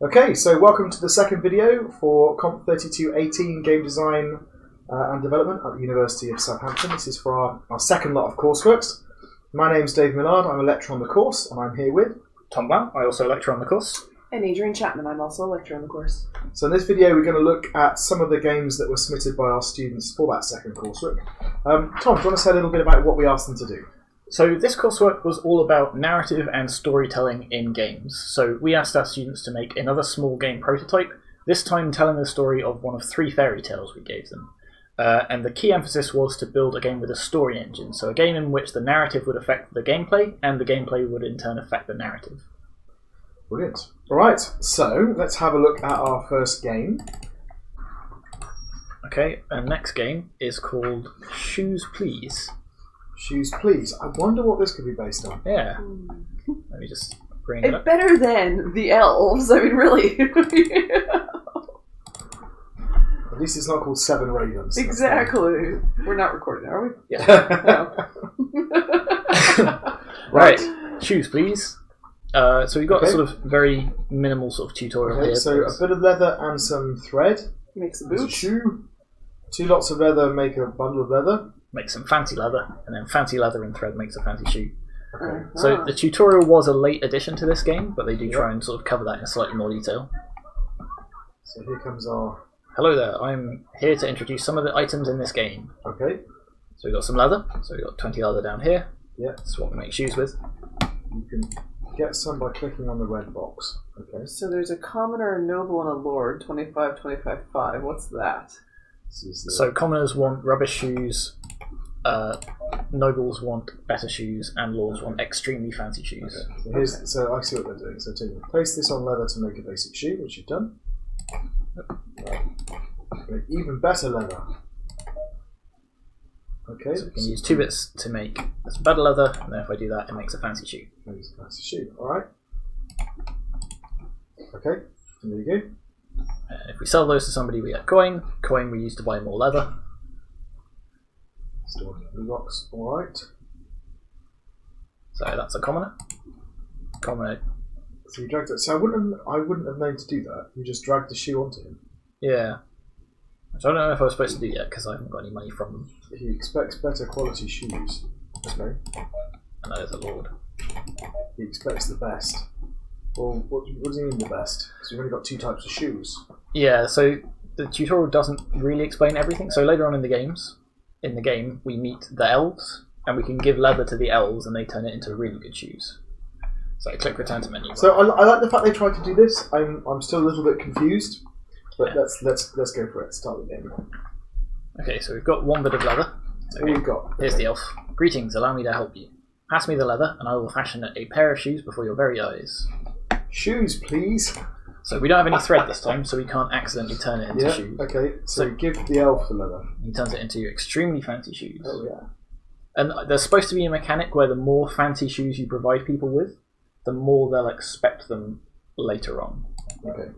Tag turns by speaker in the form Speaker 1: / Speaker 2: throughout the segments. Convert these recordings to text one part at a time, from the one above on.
Speaker 1: Okay, so welcome to the second video for COMP3218 Game Design and Development at the University of Southampton. This is for our second lot of courseworks. My name's Dave Millard, I'm a lecturer on the course, and I'm here with
Speaker 2: Tom Brown, I also lecture on the course.
Speaker 3: And Adrian Chapman, I'm also a lecturer on the course.
Speaker 1: So in this video we're going to look at some of the games that were submitted by our students for that second coursework. Tom, do you want to say a little bit about what we asked them to do?
Speaker 2: So this coursework was all about narrative and storytelling in games. So we asked our students to make another small game prototype, this time telling the story of one of 3 fairy tales we gave them. And the key emphasis was to build a game with a story engine, so a game in which the narrative would affect the gameplay, and the gameplay would in turn affect the narrative.
Speaker 1: Brilliant. Alright, so let's have a look at our first game.
Speaker 2: Okay, and next game is called Shoes Please.
Speaker 1: Shoes Please. I wonder what this could be based on.
Speaker 2: Yeah. Let me just bring it up.
Speaker 3: Better than the Elves, I mean, really.
Speaker 1: At least it's not called Seven Ravens.
Speaker 3: Exactly. We're not recording, are we?
Speaker 2: Yeah. Right. Shoes Please. So we've got a sort of very minimal sort of tutorial here.
Speaker 1: So a bit of leather and some thread.
Speaker 3: Makes a
Speaker 1: There's
Speaker 3: boot.
Speaker 1: a shoe. 2 lots of leather make a bundle of leather.
Speaker 2: Makes some fancy leather, and then fancy leather and thread makes a fancy shoe.
Speaker 1: Okay.
Speaker 2: So the tutorial was a late addition to this game, but they do try and sort of cover that in slightly more detail.
Speaker 1: So here comes our...
Speaker 2: Hello there, I'm here to introduce some of the items in this game.
Speaker 1: Okay.
Speaker 2: So we've got some leather, so we've got 20 leather down here.
Speaker 1: Yeah.
Speaker 2: That's what we make shoes with.
Speaker 1: You can get some by clicking on the red box. Okay.
Speaker 3: So there's a commoner, a noble, and a lord. 25, 25, 5. What's that?
Speaker 2: So commoners want rubbish shoes, nobles want better shoes, and lords want extremely fancy shoes.
Speaker 1: Okay. So I see what they're doing. So place this on leather to make a basic shoe, which you've done. Make even better leather. Okay.
Speaker 2: So we can use 2 bits to make this better leather, and then if I do that, it makes a fancy shoe.
Speaker 1: Makes a fancy shoe. Alright. Okay. And there you go.
Speaker 2: If we sell those to somebody, we get coin. Coin we use to buy more leather.
Speaker 1: Stored in the blue box. Alright.
Speaker 2: So that's a commoner. Commoner.
Speaker 1: So you dragged it. So I wouldn't have known to do that. You just dragged the shoe onto him.
Speaker 2: Yeah. Which I don't know if I was supposed to do yet because I haven't got any money from them.
Speaker 1: He expects better quality shoes. Okay.
Speaker 2: And that is a lord.
Speaker 1: He expects the best. Well, what does he mean the best? Because we've only got 2 types of shoes.
Speaker 2: Yeah, so the tutorial doesn't really explain everything. So later on in the game, we meet the elves, and we can give leather to the elves, and they turn it into really good shoes. So I click return to menu.
Speaker 1: So I like the fact they tried to do this. I'm still a little bit confused, but let's go for it. Start the game.
Speaker 2: Okay, so we've got 1 bit of leather.
Speaker 1: What we've got.
Speaker 2: Here's the elf. Greetings, allow me to help you. Pass me the leather, and I will fashion a pair of shoes before your very eyes.
Speaker 1: Shoes, please.
Speaker 2: So we don't have any thread this time, so we can't accidentally turn it into shoes.
Speaker 1: Okay, so give the elf the leather.
Speaker 2: He turns it into extremely fancy shoes.
Speaker 1: Oh yeah.
Speaker 2: And there's supposed to be a mechanic where the more fancy shoes you provide people with, the more they'll expect them later on.
Speaker 1: Okay.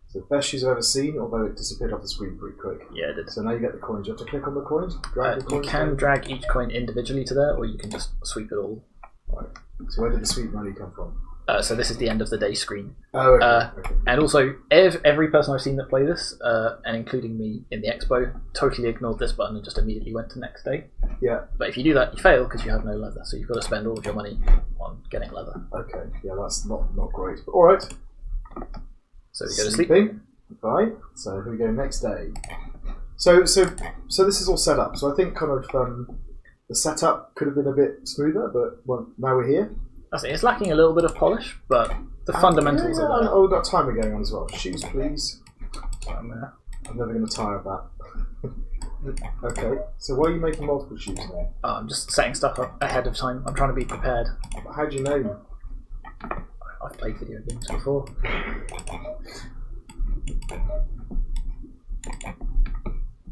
Speaker 1: So the best shoes I've ever seen, although it disappeared off the screen pretty quick.
Speaker 2: Yeah, it did.
Speaker 1: So now you get the coins. You have to click on the coins. Drag the
Speaker 2: You
Speaker 1: coins
Speaker 2: can
Speaker 1: down.
Speaker 2: drag each coin individually to there, or you can just sweep it all.
Speaker 1: Right. So where did the sweet money come from?
Speaker 2: So this is the end of the day screen.
Speaker 1: Oh, okay. Okay.
Speaker 2: And also, every person I've seen that play this, and including me in the expo, totally ignored this button and just immediately went to next day.
Speaker 1: Yeah.
Speaker 2: But if you do that, you fail because you have no leather, so you've got to spend all of your money on getting leather.
Speaker 1: Okay. Yeah, that's not great. But all right.
Speaker 2: So we go to sleep.
Speaker 1: Sleeping. Right. So here we go. Next day. So this is all set up. So I think kind of the setup could have been a bit smoother, but now we're here.
Speaker 2: It's lacking a little bit of polish, but the fundamentals are there.
Speaker 1: Oh, we've got timer going on as well. Shoes, please.
Speaker 2: So
Speaker 1: I'm never going to tire of that. Okay, so why are you making multiple shoes now?
Speaker 2: I'm just setting stuff up ahead of time. I'm trying to be prepared.
Speaker 1: How do you know?
Speaker 2: I've played video games before.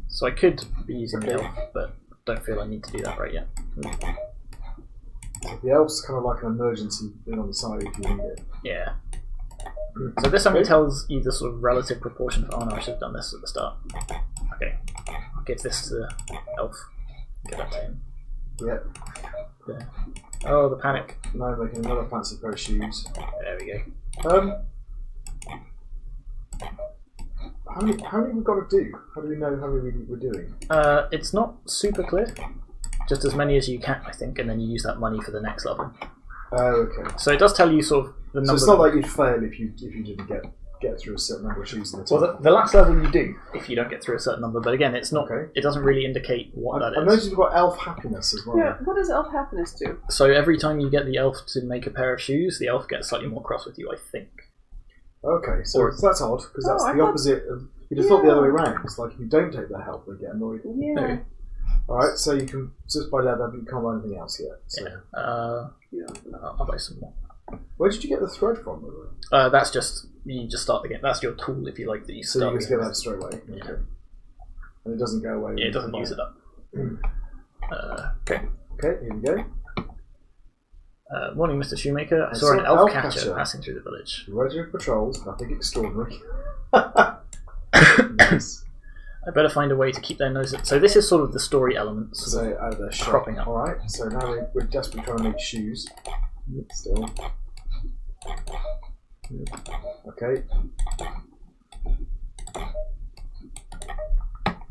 Speaker 2: So I could be using the elf, but don't feel I need to do that right yet.
Speaker 1: The elf's kind of like an emergency thing on the side if you need it.
Speaker 2: Yeah. So this only tells you the sort of relative proportion of... Oh no, I should have done this at the start. Okay. I'll give this to the elf. Give that to him.
Speaker 1: Yep.
Speaker 2: Yeah. Oh, the panic.
Speaker 1: Now I'm making another fancy pair of shoes.
Speaker 2: There we go.
Speaker 1: How many we've got to do? How do we know how many we're doing?
Speaker 2: It's not super clear. Just as many as you can, I think, and then you use that money for the next level.
Speaker 1: Oh, okay.
Speaker 2: So it does tell you sort of the number.
Speaker 1: So it's not like you'd fail if you didn't get through a certain number of shoes in the time.
Speaker 2: Well, the last level you do if you don't get through a certain number, but again, it's not.
Speaker 1: Okay.
Speaker 2: It doesn't really indicate what that is.
Speaker 1: I noticed we've got elf happiness as well.
Speaker 3: Yeah, what does elf happiness do?
Speaker 2: So every time you get the elf to make a pair of shoes, the elf gets slightly more cross with you, I think.
Speaker 1: Okay, so that's odd because that's
Speaker 3: I
Speaker 1: the
Speaker 3: thought-
Speaker 1: opposite of. You'd have thought the other way around. It's like if you don't take their help, they get annoyed.
Speaker 3: Yeah.
Speaker 2: Okay.
Speaker 1: All right, so you can just buy leather, but you can't buy anything else yet. So.
Speaker 2: Yeah. I'll buy some more.
Speaker 1: Where did you get the thread from? By the way?
Speaker 2: That's just you just start the game. That's your tool if you like that you
Speaker 1: So
Speaker 2: start.
Speaker 1: you just get that straight away.
Speaker 2: Yeah.
Speaker 1: Okay. And it doesn't go away.
Speaker 2: Yeah, it doesn't use it up. Okay.
Speaker 1: Okay, here we go.
Speaker 2: Morning, Mr. Shoemaker. I
Speaker 1: I
Speaker 2: saw
Speaker 1: saw
Speaker 2: an
Speaker 1: an
Speaker 2: elf
Speaker 1: elf
Speaker 2: catcher
Speaker 1: catcher.
Speaker 2: passing through the village.
Speaker 1: You read your patrols, nothing extraordinary. Nice.
Speaker 2: I better find a way to keep their nose. So this is sort of the story element.
Speaker 1: So out of their shop.
Speaker 2: Cropping up.
Speaker 1: Alright, so now we're desperately trying to make shoes. Still. Okay.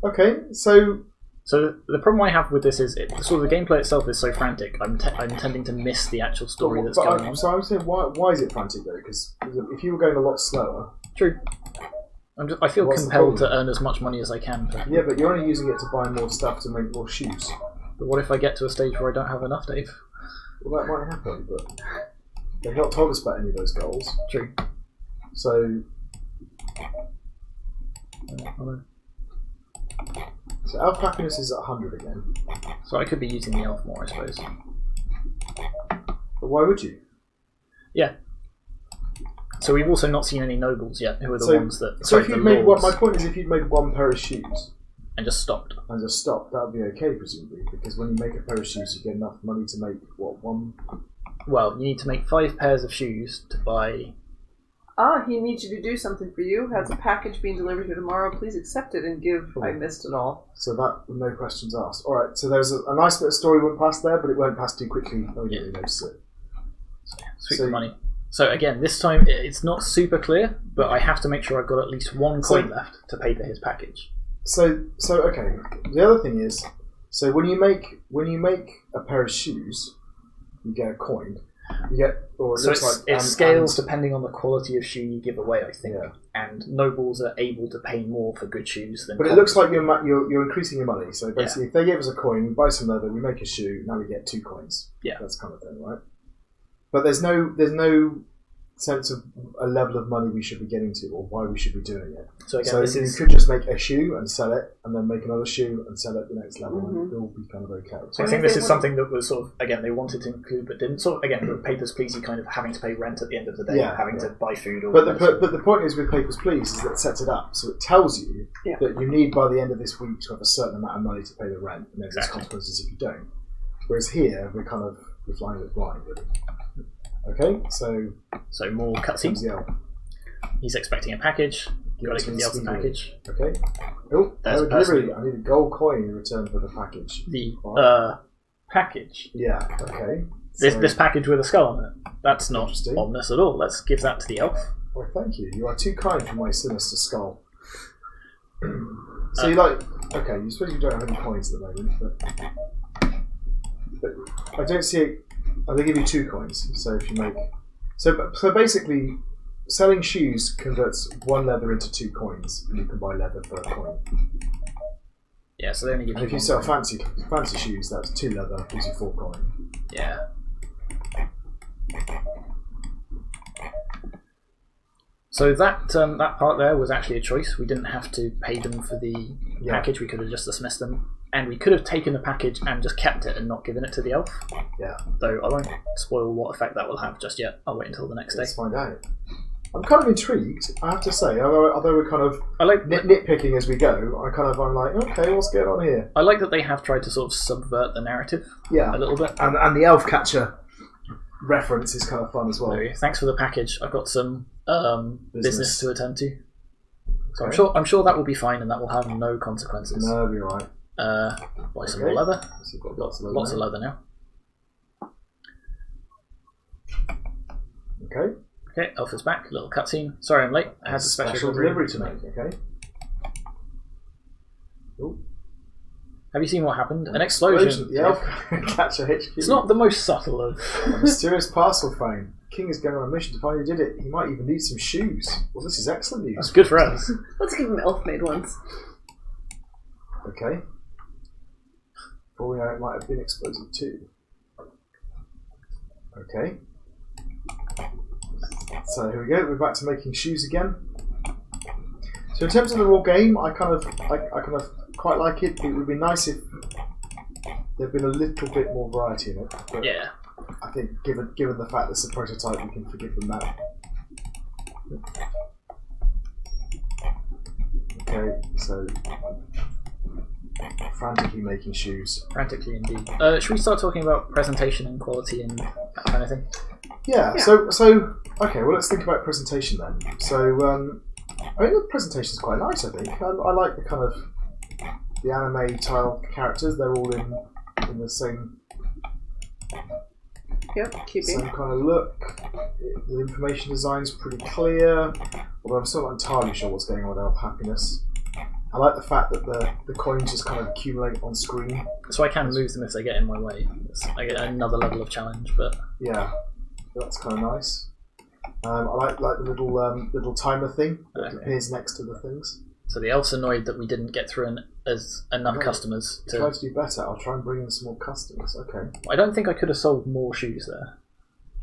Speaker 1: Okay, so
Speaker 2: So the problem I have with this is sort of the gameplay itself is so frantic. I'm tending to miss the actual story that's going on.
Speaker 1: So I was saying, why is it frantic though? Because if you were going a lot slower,
Speaker 2: True. I feel
Speaker 1: What's the
Speaker 2: compelled to
Speaker 1: problem?
Speaker 2: earn as much money as I can.
Speaker 1: yeah, but you're only using it to buy more stuff to make more shoes.
Speaker 2: But what if I get to a stage where I don't have enough, Dave?
Speaker 1: Well, that might happen, but they've not told us about any of those goals.
Speaker 2: True.
Speaker 1: So elf happiness is at 100 again.
Speaker 2: So I could be using the elf more, I suppose.
Speaker 1: But why would you?
Speaker 2: Yeah. So we've also not seen any nobles yet, who are the ones that.
Speaker 1: So if
Speaker 2: the
Speaker 1: you'd made
Speaker 2: lords,
Speaker 1: my point is, if you'd made one pair of shoes
Speaker 2: and just stopped.
Speaker 1: and just stopped, that would be okay, presumably, because when you make a pair of shoes, you get enough money to make one.
Speaker 2: Well, you need to make 5 pairs of shoes to buy.
Speaker 3: He needs you to do something for you. Has a package being delivered here tomorrow. Please accept it and give. I missed it all.
Speaker 1: So that no questions asked. All right. So there's a nice bit of story went past there, but it won't pass too quickly. No, you really notice it.
Speaker 2: Sweep
Speaker 1: So-
Speaker 2: the money. So again, this time it's not super clear, but I have to make sure I've got at least 1 coin left to pay for his package.
Speaker 1: So okay. The other thing is, so when you make a pair of shoes, you get a coin. You get, or it
Speaker 2: So
Speaker 1: looks
Speaker 2: it
Speaker 1: like
Speaker 2: scales depending on the quality of shoe you give away, I think.
Speaker 1: Yeah.
Speaker 2: And nobles are able to pay more for good shoes than.
Speaker 1: But it
Speaker 2: commons.
Speaker 1: looks like you're increasing your money. So basically, if they gave us a coin, we buy some leather, we make a shoe, now we get 2 coins.
Speaker 2: Yeah.
Speaker 1: That's kind of thing, right? But there's no sense of a level of money we should be getting to, or why we should be doing it.
Speaker 2: So again,
Speaker 1: So
Speaker 2: this
Speaker 1: you
Speaker 2: is.
Speaker 1: could just make a shoe and sell it, and then make another shoe and sell it at the next level, and it'll be kind of okay.
Speaker 2: So I think this is something that was sort of, again, they wanted to include but didn't. Sort of, again, the Papers, Please, you kind of having to pay rent at the end of the day,
Speaker 1: Yeah,
Speaker 2: having to buy food. Or
Speaker 1: But the point is with Papers, Please is that it sets it up. So it tells you that you need by the end of this week to have a certain amount of money to pay the rent, and there's consequences if you don't. Whereas here, we're flying with blind. Really. Okay, so
Speaker 2: more cutscenes.
Speaker 1: the elf.
Speaker 2: He's expecting a package.
Speaker 1: Yeah,
Speaker 2: Got
Speaker 1: it's
Speaker 2: to give the elf a
Speaker 1: gonna
Speaker 2: package.
Speaker 1: Okay. Oh,
Speaker 2: There's a
Speaker 1: delivery.
Speaker 2: person.
Speaker 1: I need a gold coin in return for the package.
Speaker 2: The package.
Speaker 1: Yeah. Okay.
Speaker 2: This package with a skull on it. That's not
Speaker 1: Interesting.
Speaker 2: ominous at all. Let's give that to the elf.
Speaker 1: Well, thank you. You are too kind for my sinister skull. So you like? Okay, you suppose you don't have any coins at the moment, but I don't see it. Oh, they give you 2 coins. So if you make, so basically, selling shoes converts 1 leather into 2 coins, and you can buy leather for a coin.
Speaker 2: Yeah, so they only give
Speaker 1: And
Speaker 2: you
Speaker 1: if you
Speaker 2: 1
Speaker 1: sell
Speaker 2: coin.
Speaker 1: fancy shoes, that's 2 leather, gives you 4 coin.
Speaker 2: Yeah. So that part there was actually a choice. We didn't have to pay them for the package. We could have just dismissed them, and we could have taken the package and just kept it and not given it to the elf.
Speaker 1: Yeah.
Speaker 2: Though I won't spoil what effect that will have just yet. I'll wait until the next
Speaker 1: Let's
Speaker 2: day.
Speaker 1: find out. I'm kind of intrigued, I have to say. Although we're kind of
Speaker 2: I like
Speaker 1: nitpicking as we go, I'm like, okay, what's going on here?
Speaker 2: I like that they have tried to sort of subvert the narrative
Speaker 1: Yeah.
Speaker 2: a little bit.
Speaker 1: And the elf catcher reference is kind of fun as well.
Speaker 2: So, thanks for the package. I've got some business to attend to. So
Speaker 1: Okay.
Speaker 2: I'm sure that will be fine and that will have no consequences.
Speaker 1: No, it'll be alright.
Speaker 2: Buy some more leather.
Speaker 1: So you've got
Speaker 2: Lots of leather now.
Speaker 1: Okay.
Speaker 2: Okay, elf is back. Little cutscene. Sorry I'm late. I had the special delivery
Speaker 1: to make, okay? Ooh.
Speaker 2: Have you seen what happened? An explosion.
Speaker 1: The elf catch a HQ.
Speaker 2: It's not the most subtle of.
Speaker 1: A mysterious parcel phone. King is going on a mission to find who did it. He might even need some shoes. Well, this is excellent news.
Speaker 2: That's good for us.
Speaker 3: Let's give him elf-made ones.
Speaker 1: Okay. For all we know, it might have been explosive too. Okay. So here we go. We're back to making shoes again. So in terms of the raw game, I kind of quite like it. It would be nice if there'd been a little bit more variety in it. But
Speaker 2: Yeah.
Speaker 1: I think given the fact that it's a prototype, we can forgive them that. Okay, so frantically making shoes.
Speaker 2: Frantically indeed. Should we start talking about presentation and quality and that kind of thing?
Speaker 1: Yeah. So okay. Well, let's think about presentation then. So I mean, the presentation's quite nice. I think I like the kind of the anime style characters. They're all in the same.
Speaker 3: Yep, keeping.
Speaker 1: Same kind of look. The information design's pretty clear, although I'm still not entirely sure what's going on with Elf Happiness. I like the fact that the coins just kind of accumulate on screen.
Speaker 2: So I can move them if they get in my way. I get another level of challenge, but
Speaker 1: Yeah, that's kind of nice. I like the little timer thing that appears next to the things.
Speaker 2: so the elf's annoyed that we didn't get through enough
Speaker 1: Okay.
Speaker 2: customers to.
Speaker 1: Try to do better. I'll try and bring in some more customers. Okay.
Speaker 2: I don't think I could have sold more shoes there.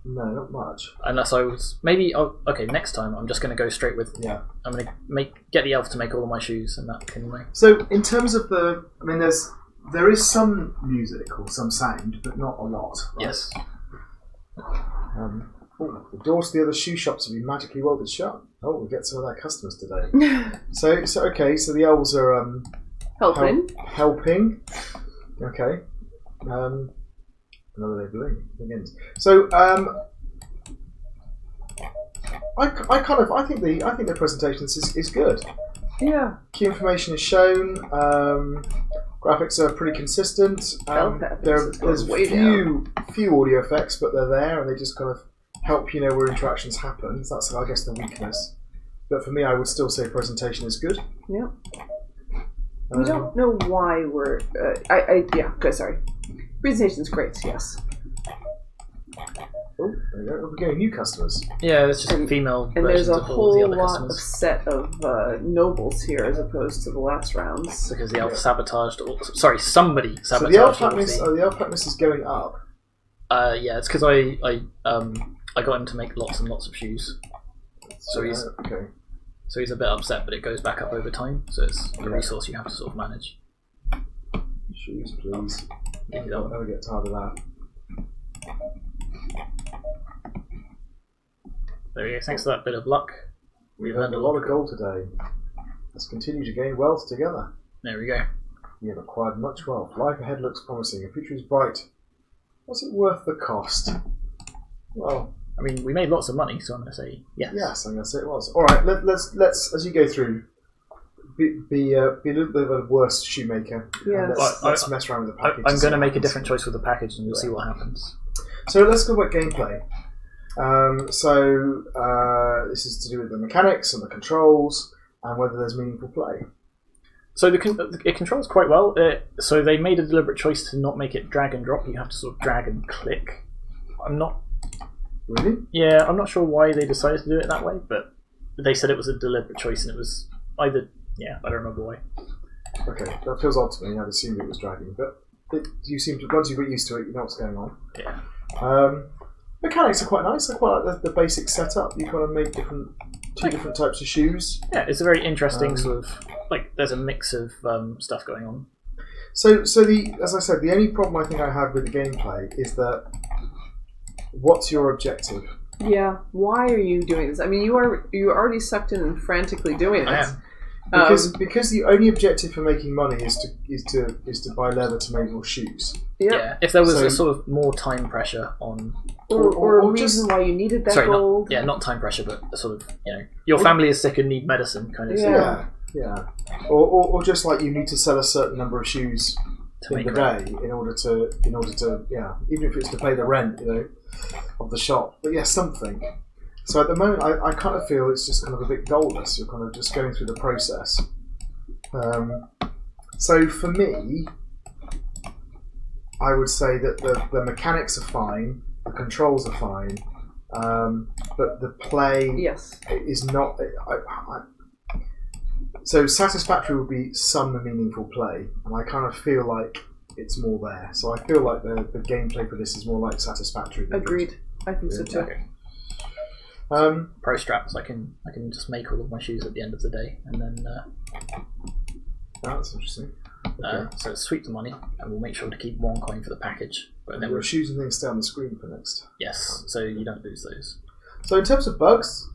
Speaker 1: No, not much.
Speaker 2: Unless I was okay. Next time I'm just going to go straight with.
Speaker 1: Yeah.
Speaker 2: I'm going to get the elf to make all of my shoes, and that can make.
Speaker 1: So in terms of there is some music or some sound, but not a lot. Right?
Speaker 2: Yes.
Speaker 1: The doors to the other shoe shops have been magically welded shut. Oh, we'll get some of their customers today. So okay, so the elves are
Speaker 3: Helping.
Speaker 1: helping. Okay. Another day begins. So I think the presentation is good.
Speaker 3: Yeah.
Speaker 1: Key information is shown. Graphics are pretty consistent. There's few audio effects, but they're there, and they just kind of help you know where interactions happen. That's, I guess, the weakness. But for me, I would still say presentation is good.
Speaker 3: Yep. We don't know why we're. Yeah. Good. Sorry. Presentation's great. Yes.
Speaker 1: Oh, there we go. We're getting new customers.
Speaker 2: Yeah, it's just female.
Speaker 3: And there's
Speaker 2: versions
Speaker 3: a
Speaker 2: of all the
Speaker 3: whole
Speaker 2: other
Speaker 3: lot
Speaker 2: customers.
Speaker 3: of set of nobles here as opposed to the last rounds.
Speaker 2: Because the elf sabotaged. Somebody sabotaged.
Speaker 1: So the elf
Speaker 2: all of
Speaker 1: happiness is going up.
Speaker 2: Yeah, it's because I got him to make lots and lots of shoes. So he's
Speaker 1: okay.
Speaker 2: So he's a bit upset, but it goes back up over time. So it's a resource you have to sort of manage.
Speaker 1: Shoes, please.
Speaker 2: Yeah,
Speaker 1: I'll never get tired of that.
Speaker 2: There we go. Thanks for that bit of luck.
Speaker 1: We've earned a lot of gold today. Let's continue to gain wealth together.
Speaker 2: There we go.
Speaker 1: We have acquired much wealth. Life ahead looks promising. The future is bright. Was it worth the cost? Well,
Speaker 2: I mean, we made lots of money, so I'm going to say yes.
Speaker 1: Yes, I'm going to say it was. All right, let's as you go through, be a little bit of a worse shoemaker.
Speaker 3: Yes.
Speaker 1: Let's mess around with the package.
Speaker 2: I'm going to make a different choice with the package, and you'll see what happens.
Speaker 1: So let's go about gameplay. This is to do with the mechanics and the controls and whether there's meaningful play.
Speaker 2: So it controls quite well. So they made a deliberate choice to not make it drag and drop. You have to sort of drag and click. I'm not sure why they decided to do it that way, but they said it was a deliberate choice, and it was either. Yeah, I don't remember why.
Speaker 1: Okay, that feels odd to me. I'd assumed it was dragging, but you seem to, once you get used to it, you know what's going on.
Speaker 2: Yeah.
Speaker 1: Mechanics are quite nice. I quite like the basic setup. You kind of make two different types of shoes.
Speaker 2: Yeah, it's a very interesting sort of there's a mix of stuff going on.
Speaker 1: So as I said, the only problem I think I have with the gameplay is that what's your objective?
Speaker 3: Yeah, why are you doing this? I mean, you're already sucked in and frantically doing
Speaker 2: I
Speaker 3: it.
Speaker 2: am.
Speaker 1: Because the only objective for making money is to buy leather to make more shoes.
Speaker 3: Yep.
Speaker 2: Yeah, if there was a sort of more time pressure on.
Speaker 3: Or a reason why you needed that gold.
Speaker 2: Not time pressure, but a sort of your family is sick and need medicine kind of thing.
Speaker 1: Yeah. Or just like you need to sell a certain number of shoes in the day in order to even if it's to pay the rent of the shop, but something. So at the moment I kind of feel it's just kind of a bit goalless. You're kind of just going through the process. So for me, I would say that the mechanics are fine, the controls are fine, but the play is not. So satisfactory would be some meaningful play, and I kind of feel like it's more there. So I feel like the gameplay for this is more like satisfactory.
Speaker 3: Agreed. I think so too.
Speaker 2: Okay. Pro straps. I can just make all of my shoes at the end of the day, and then.
Speaker 1: That's interesting. Okay.
Speaker 2: So it's sweep the money, and we'll make sure to keep one coin for the package. But then
Speaker 1: your shoes and things stay on the screen for next.
Speaker 2: Yes, so you don't lose those.
Speaker 1: So in terms of bugs,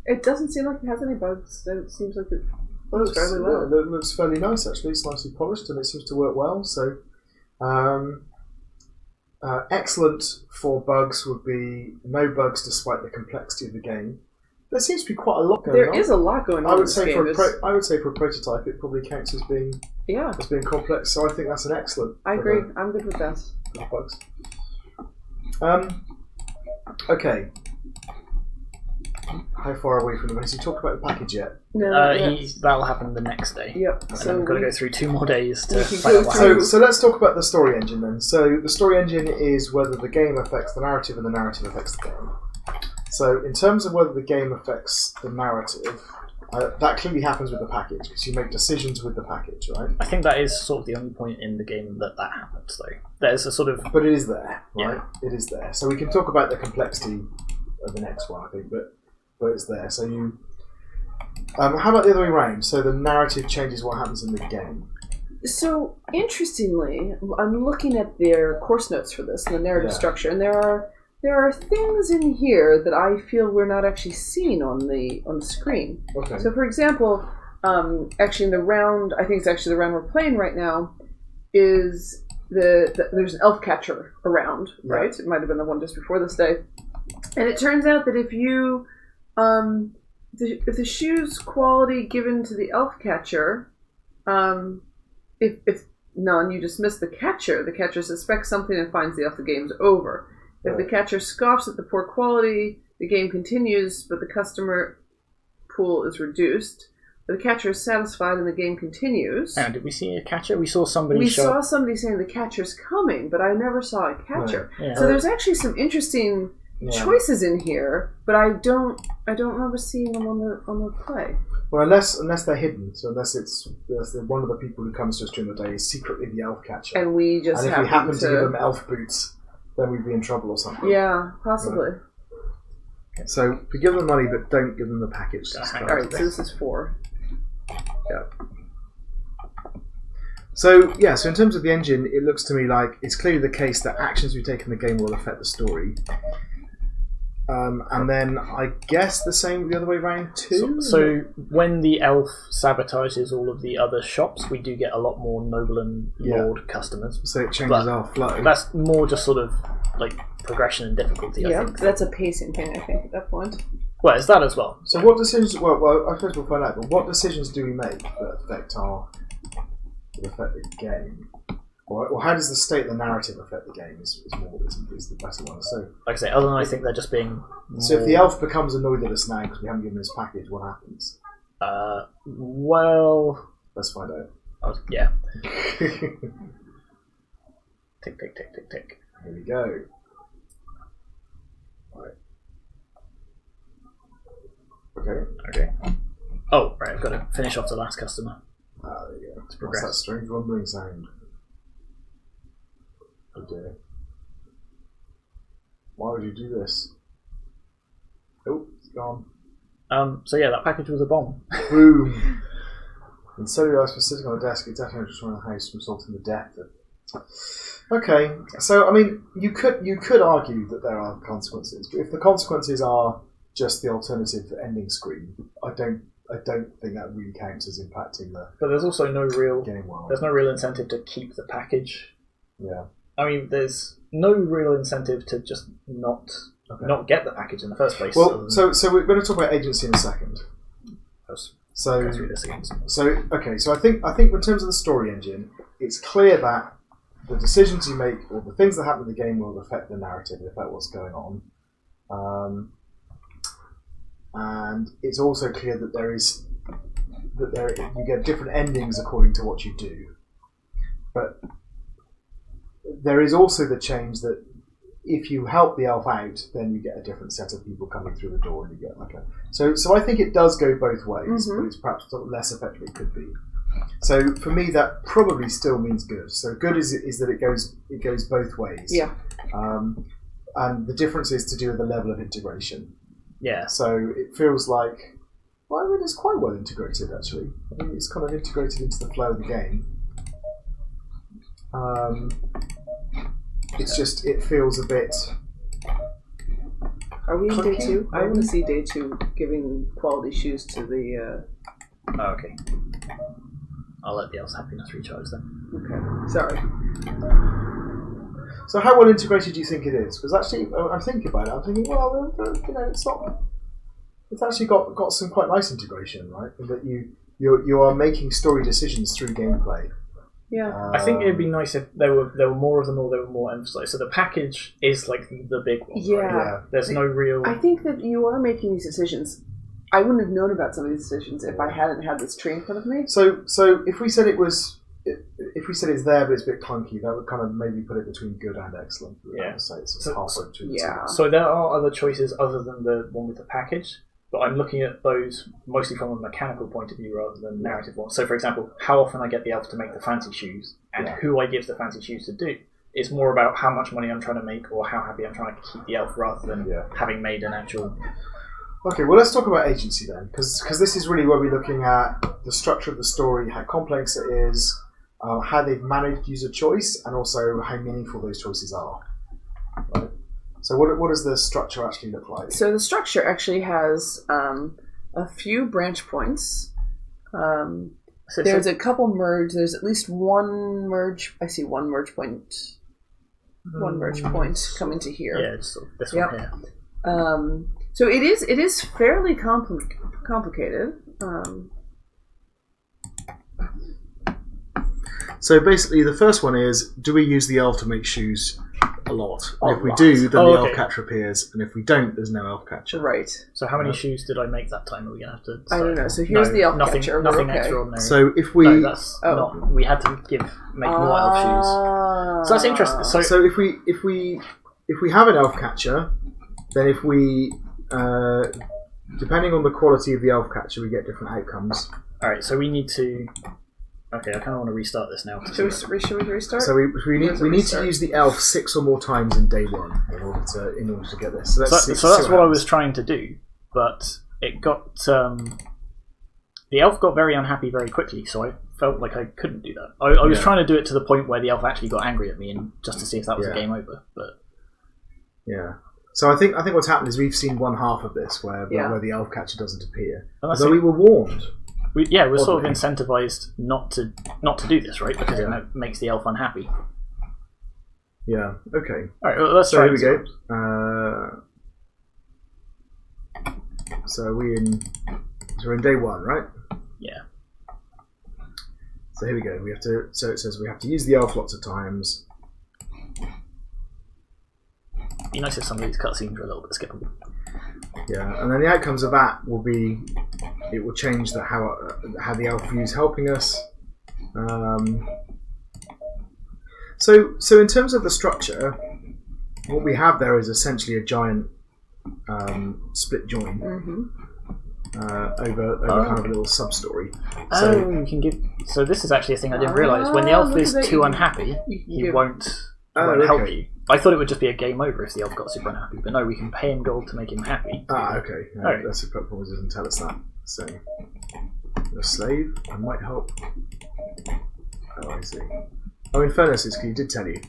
Speaker 3: it doesn't seem like it has any bugs. It seems like it works fairly well.
Speaker 1: It looks fairly nice actually. It's nicely polished and it seems to work well. So excellent for bugs would be no bugs despite the complexity of the game. There seems to be quite a lot going on.
Speaker 3: There is a lot going on.
Speaker 1: I would say for a prototype, it probably counts as being complex. So I think that's an excellent.
Speaker 3: I agree. I'm good with that.
Speaker 1: For bugs. Okay. How far away from the Has he talked about the package yet?
Speaker 3: No.
Speaker 2: That'll happen the next day.
Speaker 3: Yep.
Speaker 2: And then we've got to go through 2 more days to
Speaker 3: find out what
Speaker 2: happens.
Speaker 1: So let's talk about the story engine then. So the story engine is whether the game affects the narrative and the narrative affects the game. So in terms of whether the game affects the narrative, that clearly happens with the package because you make decisions with the package, right?
Speaker 2: I think that is sort of the only point in the game that happens, though. There's a sort of...
Speaker 1: But it is there, right?
Speaker 2: Yeah.
Speaker 1: It is there. So we can talk about the complexity of the next one, I think, but it's there. So you... how about the other way around? So the narrative changes what happens in the game.
Speaker 3: So, interestingly, I'm looking at their course notes for this and the narrative structure, and there are things in here that I feel we're not actually seeing on the screen.
Speaker 1: Okay.
Speaker 3: So, for example, actually in the round, I think it's actually the round we're playing right now, is there's an elf catcher around, right? It might have been the one just before this day. And it turns out that if you, if the shoe's quality given to the elf catcher, if none, you dismiss the catcher suspects something and finds the elf, the game's over. If the catcher scoffs at the poor quality, the game continues, but the customer pool is reduced. The catcher is satisfied and the game continues.
Speaker 2: Did we see a catcher? We saw somebody
Speaker 3: We saw somebody saying the catcher's coming, but I never saw a catcher.
Speaker 2: Right. Yeah.
Speaker 3: So there's actually some interesting choices in here, but I don't remember seeing them on the play.
Speaker 1: Well, unless they're hidden, so unless one of the people who comes to us during the day is secretly the elf catcher,
Speaker 3: and we just
Speaker 1: if we happen to give them elf boots, then we'd be in trouble or something.
Speaker 3: Yeah, possibly.
Speaker 1: Right. So we give them money, but don't give them the package.
Speaker 3: Alright, so this is 4.
Speaker 1: Yeah. So in terms of the engine, it looks to me like it's clearly the case that actions we take in the game will affect the story. And then I guess the same the other way around too.
Speaker 2: So when the elf sabotages all of the other shops, we do get a lot more noble and lord customers.
Speaker 1: So it changes our flow.
Speaker 2: That's more just sort of like progression and difficulty. I think
Speaker 3: that's a pacing thing. I think at that point.
Speaker 2: Well, it's that as well.
Speaker 1: So what decisions? Well, I suppose we'll find out. But what decisions do we make that affect the game? Or how does the state of the narrative affect the game is the better one. So,
Speaker 2: like I say, other than I think they're just being...
Speaker 1: So if the elf becomes annoyed at us now because we haven't given his package, what happens?
Speaker 2: Well...
Speaker 1: Let's find out.
Speaker 2: Yeah. Tick, tick, tick, tick, tick.
Speaker 1: Here we go. Right. Okay.
Speaker 2: Oh, right, I've got to finish off the last customer.
Speaker 1: There you go.
Speaker 2: Let's
Speaker 1: What's
Speaker 2: progress.
Speaker 1: that strange rumbling sound? Oh dear. Why would you do this? Oh, it's gone.
Speaker 2: So yeah, that package was a bomb.
Speaker 1: Boom! And so you guys were sitting on a desk, it's definitely just running the house resulting in the death. Okay, so I mean, you could argue that there are consequences, but if the consequences are just the alternative ending screen, I don't think that really counts as impacting the.
Speaker 2: But there's also no real
Speaker 1: game world.
Speaker 2: There's no real incentive to keep the package.
Speaker 1: Yeah.
Speaker 2: I mean, there's no real incentive to just not get the package in the first place.
Speaker 1: Well, so we're going to talk about agency in a second. So
Speaker 2: go through this again.
Speaker 1: So I think in terms of the story engine, it's clear that the decisions you make or the things that happen in the game will affect the narrative, affect what's going on. And it's also clear that there is you get different endings according to what you do. But there is also the change that if you help the elf out, then you get a different set of people coming through the door, and you get like a. So I think it does go both ways, but it's perhaps sort of less effective it could be. So for me, that probably still means good. So good is that it goes both ways.
Speaker 3: Yeah.
Speaker 1: And the difference is to do with the level of integration.
Speaker 2: Yeah.
Speaker 1: So it feels like, well, I mean, it's quite well integrated actually. I mean, it's kind of integrated into the flow of the game. It's just, it feels a bit.
Speaker 3: Are we in day
Speaker 1: clunky,
Speaker 3: 2? I want to
Speaker 1: maybe?
Speaker 3: see day 2 giving quality shoes to the.
Speaker 2: Oh, okay. I'll let the elf's happiness recharge then.
Speaker 3: Okay. Sorry.
Speaker 1: So how well integrated do you think it is? Because actually, I'm thinking about it. I'm thinking, well, it's not. It's actually got some quite nice integration, right? In that you are making story decisions through gameplay.
Speaker 3: Yeah.
Speaker 2: I think it'd be nice if there were more of them, or they were more emphasized. So the package is like the big one.
Speaker 3: Yeah.
Speaker 2: Right?
Speaker 1: Yeah.
Speaker 2: There's no real.
Speaker 3: I think that you are making these decisions. I wouldn't have known about some of these decisions if I hadn't had this tree in front of me.
Speaker 1: So if we said if we said it's there but it's a bit clunky, that would kind of maybe put it between good and excellent.
Speaker 2: Yeah.
Speaker 1: So it's
Speaker 2: So-
Speaker 1: halfway between the
Speaker 3: Yeah.
Speaker 1: two.
Speaker 2: So there are other choices other than the one with the package, but I'm looking at those mostly from a mechanical point of view rather than narrative one. So for example, how often I get the elf to make the fancy shoes and
Speaker 1: Yeah.
Speaker 2: who I give the fancy shoes to do. It's more about how much money I'm trying to make or how happy I'm trying to keep the elf rather than
Speaker 1: Yeah.
Speaker 2: having made an actual.
Speaker 1: Okay, well, let's talk about agency then, because this is really where we're looking at the structure of the story, how complex it is, how they've managed user choice, and also how meaningful those choices are. Right? So what does the structure actually look like?
Speaker 3: So the structure actually has a few branch points. There's a couple merge. There's at least one merge. I see one merge point. One merge point coming to here.
Speaker 2: Yeah, it's sort of this
Speaker 3: Yep.
Speaker 2: one here.
Speaker 3: So it is fairly complicated.
Speaker 1: So basically, the first one is, do we use the elf to make shoes a lot? And
Speaker 2: A
Speaker 1: if we
Speaker 2: lot.
Speaker 1: do, then
Speaker 2: Oh,
Speaker 1: the
Speaker 2: okay.
Speaker 1: elf catcher appears, and if we don't, there's no elf catcher.
Speaker 3: Right.
Speaker 2: So how many
Speaker 1: Right.
Speaker 2: shoes did I make that time? Are we going to have to
Speaker 3: I don't
Speaker 2: start?
Speaker 3: know. So here's the elf
Speaker 2: nothing,
Speaker 3: catcher. We're
Speaker 2: Nothing
Speaker 3: okay.
Speaker 2: extraordinary.
Speaker 1: So if we
Speaker 2: No, that's
Speaker 3: Oh.
Speaker 2: not. We had to make more elf shoes. So that's interesting. So
Speaker 1: if we have an elf catcher, then if we depending on the quality of the elf catcher, we get different outcomes.
Speaker 2: all right. So we need to. Okay, I kind of want to restart this now.
Speaker 3: Should we restart?
Speaker 1: So we need
Speaker 3: Where's the
Speaker 1: to
Speaker 3: restart?
Speaker 1: use the elf 6 or more times in day 1 in order to get this. So let's see,
Speaker 2: So that's
Speaker 1: see
Speaker 2: what I
Speaker 1: happens.
Speaker 2: was trying to do, but it got the elf got very unhappy very quickly. So I felt like I couldn't do that. I was
Speaker 1: Yeah.
Speaker 2: trying to do it to the point where the elf actually got angry at me, and just to see if that was a
Speaker 1: Yeah.
Speaker 2: game over. But
Speaker 1: Yeah. So I think what's happened is we've seen one half of this where
Speaker 3: Yeah.
Speaker 1: where the elf catcher doesn't appear.
Speaker 2: And that's
Speaker 1: Although we were warned.
Speaker 2: we're sort of
Speaker 1: Oddly.
Speaker 2: incentivized not to do this, right? Because
Speaker 1: Yeah.
Speaker 2: it makes the elf unhappy.
Speaker 1: Yeah. Okay.
Speaker 2: All right, well, let's
Speaker 1: So
Speaker 2: try.
Speaker 1: here we
Speaker 2: this
Speaker 1: go.
Speaker 2: out.
Speaker 1: So we're in day 1, right?
Speaker 2: Yeah.
Speaker 1: So here we go. So it says we have to use the elf lots of times.
Speaker 2: It'd be nice if some of these cutscenes were a little bit skippable.
Speaker 1: Yeah, and then the outcomes of that will be, it will change how the elf views helping us. So in terms of the structure, what we have there is essentially a giant split join over kind of a little sub story. So
Speaker 2: You can give. So this is actually a thing I didn't realise. When the elf
Speaker 3: look
Speaker 2: is
Speaker 3: at that.
Speaker 2: too unhappy,
Speaker 3: You can
Speaker 2: he
Speaker 3: give-
Speaker 2: won't
Speaker 1: okay.
Speaker 2: help you. I thought it would just be a game over if the elf got super unhappy, but no, we can pay him gold to make him happy.
Speaker 1: okay.
Speaker 2: Alright.
Speaker 1: That's a problem. It doesn't tell us that. So a slave, I might help. Oh, I see. Oh, in fairness, he did tell you.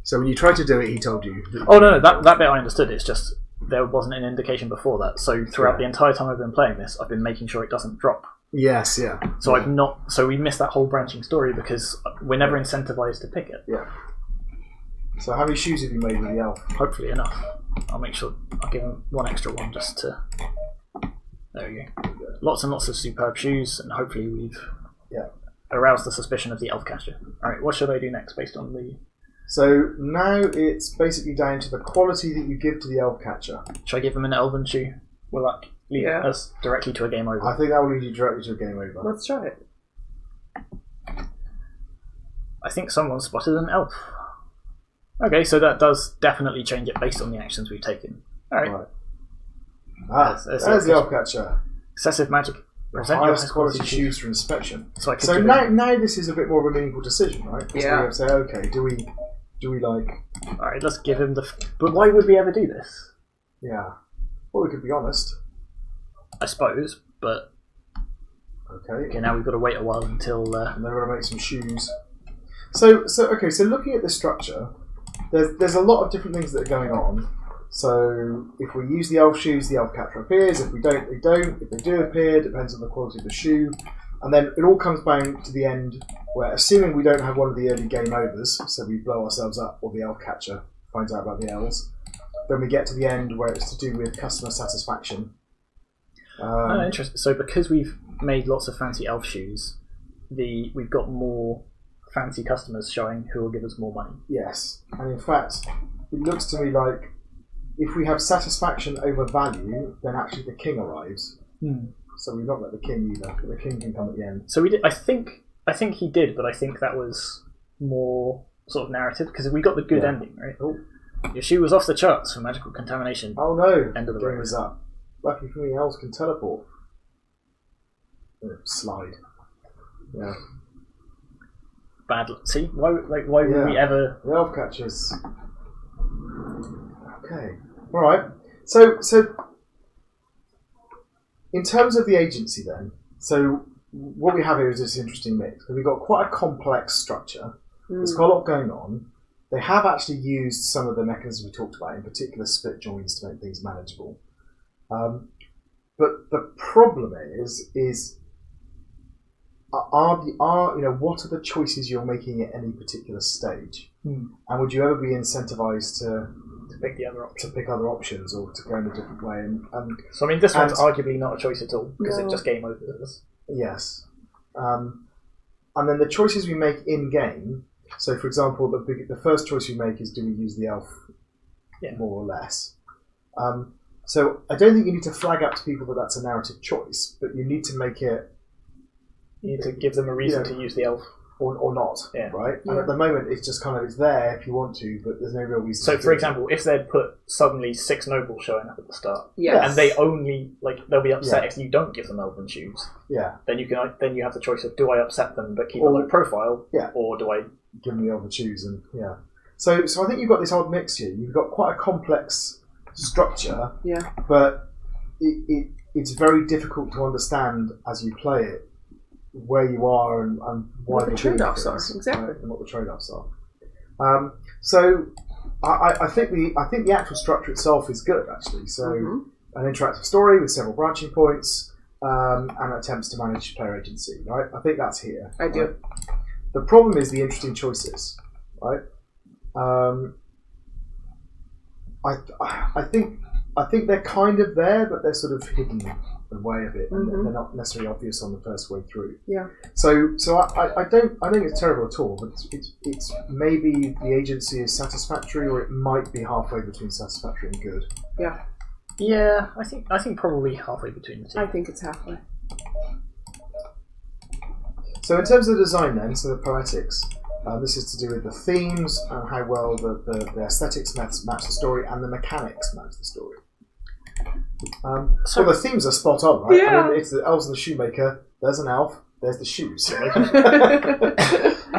Speaker 1: So when you tried to do it, he told you.
Speaker 2: Oh no, that bit I understood. It's just there wasn't an indication before that. So throughout
Speaker 1: Yeah.
Speaker 2: the entire time I've been playing this, I've been making sure it doesn't drop.
Speaker 1: Yes, yeah.
Speaker 2: So I've not. So we missed that whole branching story because we're never incentivized to pick it.
Speaker 1: Yeah. So how many shoes have you made with the elf?
Speaker 2: Hopefully enough. I'll make sure I'll give him one extra one just to. There we go. Lots and lots of superb shoes, and hopefully we've aroused the suspicion of the elf catcher. All right, what should I do next based on the?
Speaker 1: So now it's basically down to the quality that you give to the elf catcher.
Speaker 2: Should I give him an elven shoe? Will that lead
Speaker 3: Yeah.
Speaker 2: us directly to a game over.
Speaker 1: I think that will lead you directly to a game over.
Speaker 3: Let's try it.
Speaker 2: I think someone spotted an elf. Okay, so that does definitely change it based on the actions we've taken. Alright.
Speaker 1: Right. Ah,
Speaker 2: There's
Speaker 1: there's the elf catcher.
Speaker 2: Excessive magic.
Speaker 1: The
Speaker 2: Present your
Speaker 1: highest quality shoes for inspection.
Speaker 2: So I could
Speaker 1: So
Speaker 2: give
Speaker 1: now this is a bit more of a meaningful decision, right? Because
Speaker 3: Yeah.
Speaker 1: we have to say, okay, do we like,
Speaker 2: Alright, let's give him the... But why would we ever do this?
Speaker 1: yeah. Well, we could be honest.
Speaker 2: I suppose, but...
Speaker 1: Okay.
Speaker 2: Okay, now we've got to wait a while until...
Speaker 1: And they're going to make some shoes. So looking at the structure, there's a lot of different things that are going on. So if we use the elf shoes, the elf catcher appears. If we don't, they don't. If they do appear, it depends on the quality of the shoe. And then it all comes back to the end where, assuming we don't have one of the early game overs, so we blow ourselves up or the elf catcher finds out about the elves, then we get to the end where it's to do with customer satisfaction.
Speaker 2: interesting. So because we've made lots of fancy elf shoes, we've got more fancy customers showing who will give us more money.
Speaker 1: Yes, and in fact, it looks to me like if we have satisfaction over value, then actually the king arrives. So we've not got the king either. The king can come at the end.
Speaker 2: So we did. I think he did, but I think that was more sort of narrative because we got the good ending, right?
Speaker 1: Oh.
Speaker 2: Your shoe was off the charts for magical contamination.
Speaker 1: Oh no!
Speaker 2: End of the
Speaker 1: game
Speaker 2: road.
Speaker 1: is up. Lucky for me, elves can teleport. Slide. Yeah.
Speaker 2: Bad. See, why would we ever?
Speaker 1: The elf catchers. Okay. All right. So in terms of the agency, then, so what we have here is this interesting mix. We've got quite a complex structure. There's quite a lot going on. They have actually used some of the mechanisms we talked about, in particular split joins, to make things manageable. But the problem is what are the choices you're making at any particular stage? And would you ever be incentivized to
Speaker 2: pick the other option?
Speaker 1: To pick other options or to go in a different way? And
Speaker 2: so I mean, this one's arguably not a choice at all because it just game overs.
Speaker 1: Yes. And then the choices we make in game. So, for example, the first choice we make is, do we use the elf, more or less? So I don't think you need to flag up to people that that's a narrative choice, but you need to make it...
Speaker 2: You need to give them a reason to use the elf.
Speaker 1: Or not, right? And at the moment, it's just it's there if you want to, but there's no real reason
Speaker 2: So,
Speaker 1: to
Speaker 2: for example, if they'd put suddenly 6 nobles showing up at the start,
Speaker 3: Yes.
Speaker 2: and they only, they'll be upset if you don't give them elven shoes, then you have the choice of, do I upset them but keep a low profile, or do I...
Speaker 1: give them the elven shoes, and So I think you've got this odd mix here. You've got quite a complex structure, but it's very difficult to understand as you play it where you are and why
Speaker 3: what the trade-offs are, exactly,
Speaker 1: right? And what the trade-offs are. So I think the actual structure itself is good, actually. So an interactive story with several branching points and attempts to manage player agency, right? I think that's here.
Speaker 3: I do.
Speaker 1: Right? The problem is the interesting choices, right? I think they're kind of there, but they're sort of hidden away a bit, and they're not necessarily obvious on the first way through.
Speaker 3: Yeah.
Speaker 1: So I don't think it's terrible at all, but it's maybe the agency is satisfactory, or it might be halfway between satisfactory and good.
Speaker 3: Yeah.
Speaker 2: Yeah, I think probably halfway between the two.
Speaker 3: I think it's halfway.
Speaker 1: So in terms of the design, then, so the poetics. This is to do with the themes and how well the aesthetics match the story and the mechanics match the story. So the themes are spot on, right?
Speaker 3: Yeah.
Speaker 1: I mean, it's the Elves and the Shoemaker. There's an elf. There's the shoes.
Speaker 2: I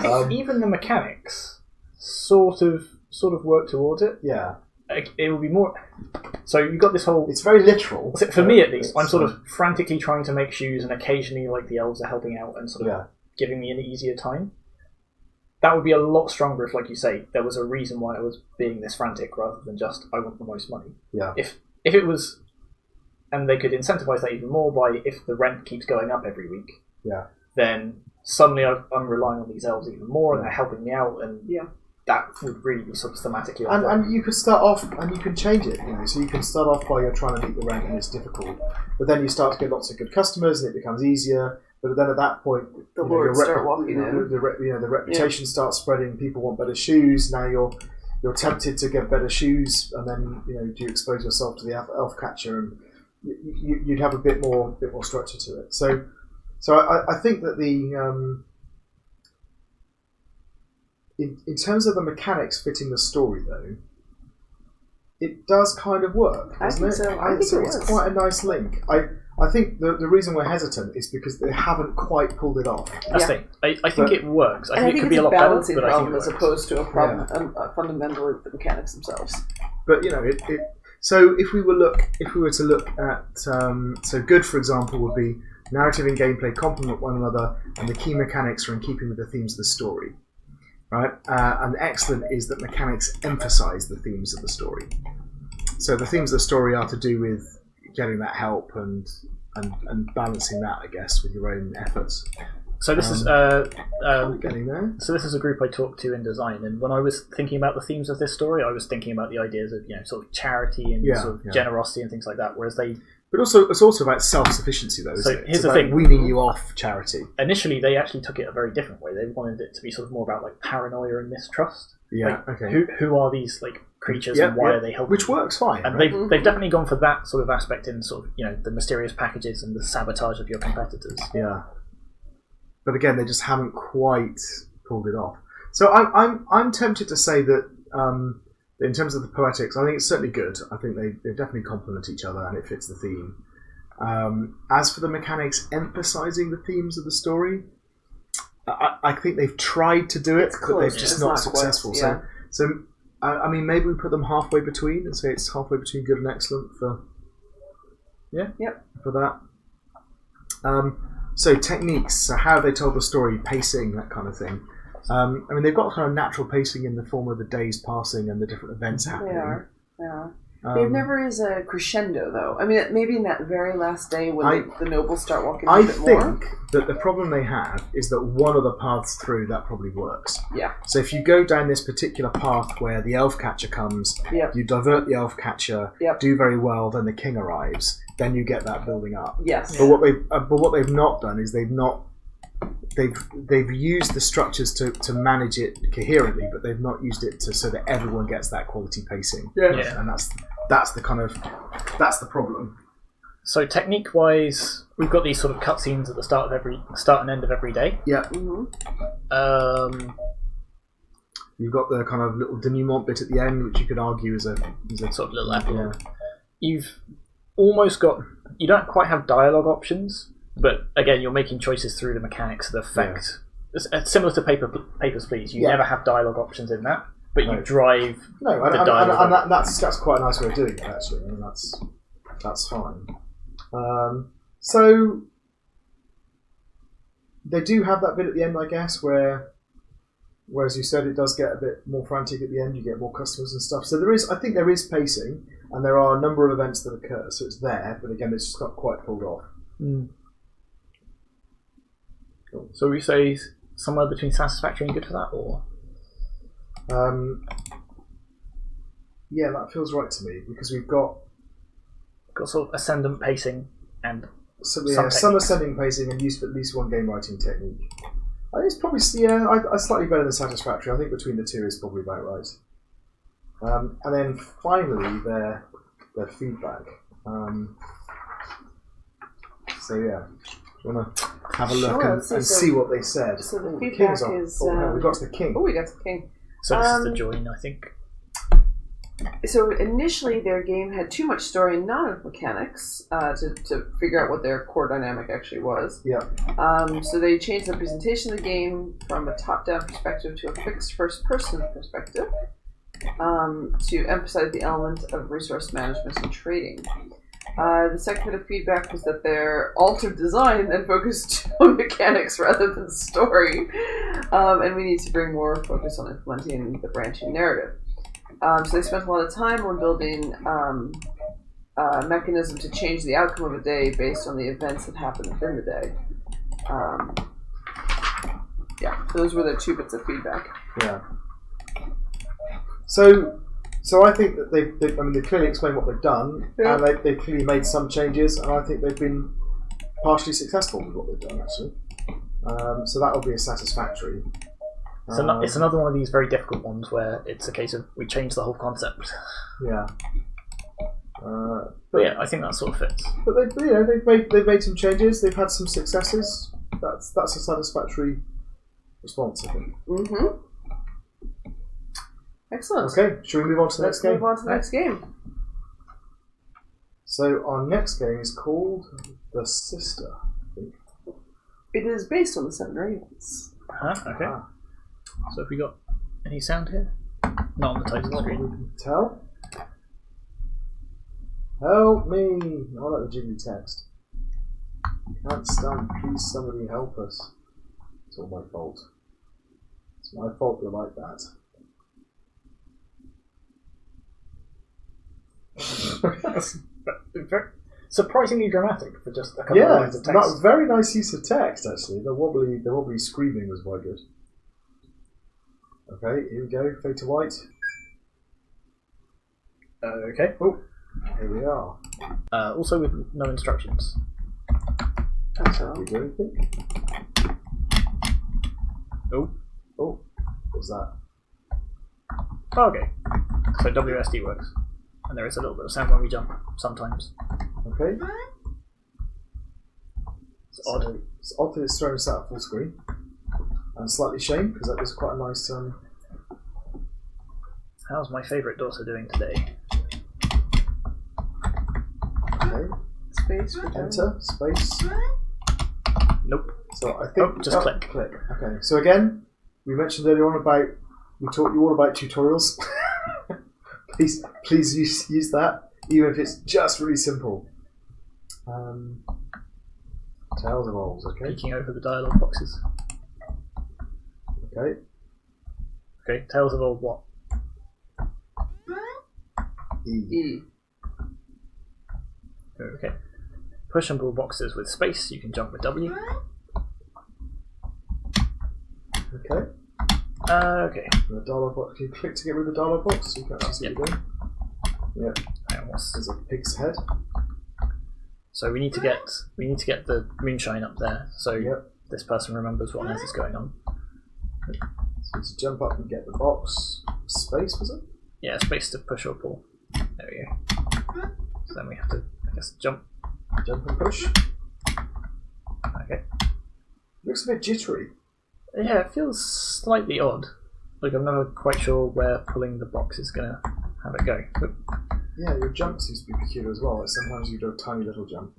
Speaker 2: think even the mechanics sort of work towards it.
Speaker 1: Yeah.
Speaker 2: It will be more. So you got this whole.
Speaker 1: It's very literal.
Speaker 2: For me, at least, I'm sort of frantically trying to make shoes, and occasionally, the elves are helping out and sort of giving me an easier time. That would be a lot stronger if, like you say, there was a reason why I was being this frantic rather than just I want the most money.
Speaker 1: Yeah.
Speaker 2: If it was, and they could incentivize that even more by if the rent keeps going up every week.
Speaker 1: Yeah.
Speaker 2: Then suddenly I'm relying on these elves even more, and they're helping me out, and that would really be sort of thematically.
Speaker 1: And you could start off, and you can change it. So you can start off by you're trying to meet the rent, and it's difficult, but then you start to get lots of good customers, and it becomes easier. But then at that point,
Speaker 3: the lords start walking in.
Speaker 1: The reputation starts spreading. People want better shoes. Now you're tempted to get better shoes, and then do you expose yourself to the elf catcher, you'd have a bit more structure to it. So I think that the in terms of the mechanics fitting the story, though, it does kind of work, doesn't it?
Speaker 3: So. I think
Speaker 1: it's quite a nice link. I think the reason we're hesitant is because they haven't quite pulled it off.
Speaker 2: That's the thing. I think it works. I think it could
Speaker 3: it's
Speaker 2: be a lot better,
Speaker 3: balancing
Speaker 2: but I think
Speaker 3: problem
Speaker 2: it
Speaker 3: as
Speaker 2: works.
Speaker 3: opposed to a problem fundamentally the mechanics themselves.
Speaker 1: But so if we were to look at so good, for example, would be narrative and gameplay complement one another, and the key mechanics are in keeping with the themes of the story. Right, and excellent is that mechanics emphasise the themes of the story. So the themes of the story are to do with getting that help and balancing that, I guess, with your own efforts.
Speaker 2: So this is
Speaker 1: getting there.
Speaker 2: So this is a group I talked to in design, and when I was thinking about the themes of this story, I was thinking about the ideas of sort of charity and sort of generosity and things like that. Whereas
Speaker 1: but also it's also about self-sufficiency, though. Isn't it?
Speaker 2: Here's
Speaker 1: it's
Speaker 2: the
Speaker 1: about
Speaker 2: thing:
Speaker 1: weaning you off charity.
Speaker 2: Initially, they actually took it a very different way. They wanted it to be sort of more about like paranoia and mistrust.
Speaker 1: Yeah.
Speaker 2: Like,
Speaker 1: okay.
Speaker 2: Who are these like creatures and why are they helping?
Speaker 1: Which works fine.
Speaker 2: And
Speaker 1: right?
Speaker 2: they've definitely gone for that sort of aspect in sort of the mysterious packages and the sabotage of your competitors.
Speaker 1: Yeah. But again, they just haven't quite pulled it off. So I'm tempted to say that in terms of the poetics, I think it's certainly good. I think they definitely complement each other and it fits the theme. As for the mechanics emphasising the themes of the story, I think they've tried to do it, but they've just not successful.
Speaker 3: Quite,
Speaker 1: So I mean, maybe we put them halfway between and say it's halfway between good and excellent for that. So techniques, so how they told the story, pacing, that kind of thing. I mean, they've got kind of natural pacing in the form of the days passing and the different events happening.
Speaker 3: They are. There never is a crescendo, though. I mean, maybe in that very last day when the nobles start walking a bit more. I think
Speaker 1: that the problem they have is that one of the paths through that probably works.
Speaker 3: Yeah.
Speaker 1: So if you go down this particular path where the elf catcher comes, you divert the elf catcher, do very well, then the king arrives, then you get that building up.
Speaker 3: Yes.
Speaker 1: But what they've not done is they've used the structures to manage it coherently, but they've not used it so that everyone gets that quality pacing.
Speaker 2: Yeah.
Speaker 1: And that's the problem.
Speaker 2: So technique wise, we've got these sort of cutscenes at the start and end of every day.
Speaker 1: Yeah.
Speaker 2: Mm-hmm.
Speaker 1: You've got the kind of little denouement bit at the end, which you could argue is a
Speaker 2: sort of little epilogue. You've almost got. You don't quite have dialogue options. But again, you're making choices through the mechanics that affect. It's similar to Papers, Please. You never have dialogue options in that, but you drive the dialogue.
Speaker 1: And that's quite a nice way of doing it, actually. I mean, that's fine. So they do have that bit at the end, I guess, where as you said, it does get a bit more frantic at the end. You get more customers and stuff. So I think there is pacing, and there are a number of events that occur. So it's there, but again, it's just not quite pulled off.
Speaker 2: Mm. Cool. So we say somewhere between satisfactory and good for that, or?
Speaker 1: Yeah, that feels right to me because we've got
Speaker 2: sort of ascendant pacing and
Speaker 1: some ascending pacing and use of at least one game writing technique. I think it's probably slightly better than satisfactory. I think between the two is probably about right. And then finally their feedback. So yeah. Do you want to have a look and see what they said?
Speaker 3: So the feedback is...
Speaker 1: we got to the king.
Speaker 3: Oh, we got to the king.
Speaker 2: So this is the join, I think.
Speaker 3: So initially their game had too much story and not enough mechanics to figure out what their core dynamic actually was.
Speaker 1: Yeah.
Speaker 3: So they changed the presentation of the game from a top-down perspective to a fixed first-person perspective to emphasize the element of resource management and trading. The second bit of feedback was that their altered design then focused on mechanics rather than story, and we need to bring more focus on implementing the branching narrative. So they spent a lot of time on building a mechanism to change the outcome of a day based on the events that happened within the day. Those were the two bits of feedback.
Speaker 1: Yeah. So I think that they clearly explained what they've done, and they've clearly made some changes, and I think they've been partially successful with what they've done, actually. So that will be a satisfactory.
Speaker 2: It's another one of these very difficult ones where it's a case of we change the whole concept.
Speaker 1: Yeah.
Speaker 2: But yeah, I think that sort of fits.
Speaker 1: But they've made some changes. They've had some successes. That's a satisfactory response, I think.
Speaker 3: Mm-hmm. Excellent.
Speaker 1: Okay, shall we move on to the next game?
Speaker 3: Move on to the next game.
Speaker 1: So our next game is called The Sister, I think.
Speaker 3: It is based on the Seven Ravens.
Speaker 2: Okay. So have we got any sound here? Not on the title
Speaker 1: Not
Speaker 2: screen.
Speaker 1: we can tell. Help me! I like the jiggly text. Can't stand. Please, somebody help us. It's all my fault. It's my fault you're like that.
Speaker 2: That's very surprisingly dramatic for just a couple of lines of text.
Speaker 1: That very nice use of text. Actually, the wobbly screaming was quite good. Okay, here we go. Fade to white.
Speaker 2: Okay.
Speaker 1: Oh, here we are.
Speaker 2: Also with no instructions.
Speaker 1: Can we do anything?
Speaker 2: Oh.
Speaker 1: What's that?
Speaker 2: Okay. So WSD works. And there is a little bit of sound when we jump, sometimes.
Speaker 1: Okay.
Speaker 2: It's odd.
Speaker 1: So it's odd that it's throwing us out full screen. I'm slightly ashamed because that was quite a nice.
Speaker 2: How's my favourite daughter doing today?
Speaker 1: Okay.
Speaker 3: Space for
Speaker 1: Enter. Space.
Speaker 2: Nope.
Speaker 1: So I think
Speaker 2: just click.
Speaker 1: Click. Okay. So again, we mentioned earlier on about we taught you all about tutorials. Please use that, even if it's just really simple. Tales of Elves. Okay.
Speaker 2: Peeking over the dialogue boxes.
Speaker 1: Okay.
Speaker 2: Okay. Tales of Old what?
Speaker 1: E.
Speaker 2: Okay. Push and pull boxes with space. You can jump with W.
Speaker 1: Okay.
Speaker 2: Okay.
Speaker 1: And the dialogue box. You click to get rid of the dialogue box, so you can actually see what you're doing. Yep.
Speaker 2: Hang on, what's...
Speaker 1: There's a pig's head.
Speaker 2: So we need to get the moonshine up there, so
Speaker 1: Yep.
Speaker 2: this person remembers what on earth is going on.
Speaker 1: So to jump up and get the box. Space, was it?
Speaker 2: Yeah, space to push or pull. There we go. So then we have to, I guess, jump.
Speaker 1: Jump and push.
Speaker 2: Okay.
Speaker 1: Looks a bit jittery.
Speaker 2: Yeah, it feels slightly odd. Like I'm never quite sure where pulling the box is gonna have it go. Oop.
Speaker 1: Yeah, your jump seems to be peculiar as well. Like sometimes you do a tiny little jump.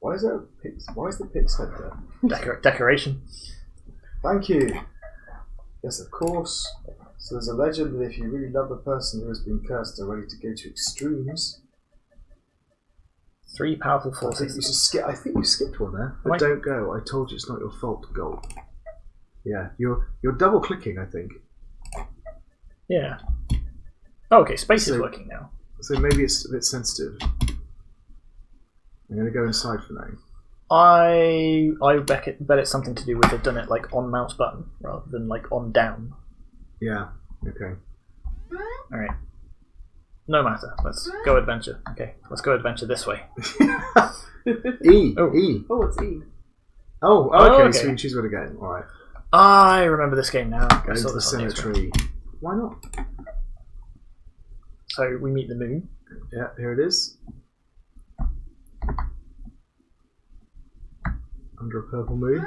Speaker 1: Why is the pig's head there?
Speaker 2: Decoration.
Speaker 1: Thank you. Yes, of course. So there's a legend that if you really love the person who has been cursed, they're ready to go to extremes.
Speaker 2: 3 powerful
Speaker 1: I
Speaker 2: forces.
Speaker 1: think you skipped one there. But don't go. I told you it's not your fault. Go. Yeah, you're double clicking. I think.
Speaker 2: Yeah. Oh, okay, space is
Speaker 1: So-
Speaker 2: working now.
Speaker 1: So maybe it's a bit sensitive. I'm going to go inside for now.
Speaker 2: I bet it's something to do with they've done it like on mouse button rather than like on down.
Speaker 1: Yeah. Okay.
Speaker 2: Alright. No matter. Let's go adventure. Okay, let's go adventure this way.
Speaker 1: E.
Speaker 2: Oh.
Speaker 1: E.
Speaker 3: Oh, it's E.
Speaker 1: Oh,
Speaker 2: Oh,
Speaker 1: okay.
Speaker 2: okay.
Speaker 1: So you can choose where to go. All right.
Speaker 2: I remember this game now.
Speaker 1: Go
Speaker 2: I saw
Speaker 1: into the
Speaker 2: this on the screen.
Speaker 1: cemetery. Why not?
Speaker 2: So we meet the moon.
Speaker 1: Yeah, here it is. Under a purple moon.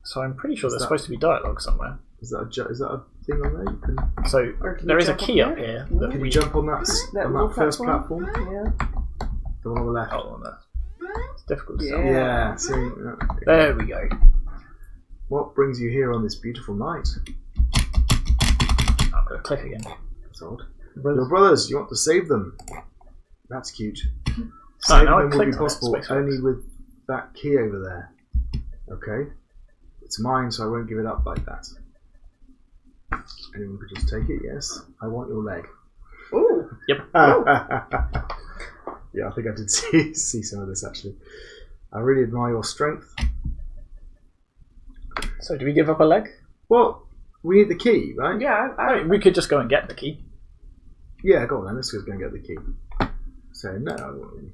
Speaker 2: So I'm pretty sure
Speaker 1: Is
Speaker 2: there's
Speaker 1: that-
Speaker 2: supposed to be dialogue somewhere.
Speaker 1: Is that a thing on there? You can,
Speaker 2: So
Speaker 3: Or can
Speaker 2: there
Speaker 3: you
Speaker 2: is a
Speaker 3: jump
Speaker 2: key
Speaker 3: up
Speaker 2: up
Speaker 3: there?
Speaker 2: here
Speaker 3: Yeah.
Speaker 2: that
Speaker 1: can
Speaker 2: we
Speaker 1: you jump on that
Speaker 3: little
Speaker 1: first platform?
Speaker 3: Yeah.
Speaker 1: The one on the left.
Speaker 2: Oh, on there. It's difficult to
Speaker 3: Yeah.
Speaker 2: tell.
Speaker 1: Yeah. See, okay.
Speaker 2: There we go.
Speaker 1: What brings you here on this beautiful night?
Speaker 2: I'm going to click again.
Speaker 1: That's odd.
Speaker 2: Brothers.
Speaker 1: Your brothers. You want to save them. That's cute.
Speaker 2: Oh,
Speaker 1: Saving
Speaker 2: now I
Speaker 1: them will
Speaker 2: clicked
Speaker 1: be
Speaker 2: on it.
Speaker 1: possible
Speaker 2: Space
Speaker 1: only
Speaker 2: works.
Speaker 1: with that key over there. Okay. It's mine, so I won't give it up like that. Anyone could just take it. Yes. I want your leg.
Speaker 3: Ooh.
Speaker 2: Yep.
Speaker 1: Yeah, I think I did see some of this actually. I really admire your strength.
Speaker 2: So do we give up a leg?
Speaker 1: Well, we need the key, right?
Speaker 3: Yeah,
Speaker 2: I mean, we could just go and get the key.
Speaker 1: Yeah, go on then. Let's go and get the key. So no, I don't really.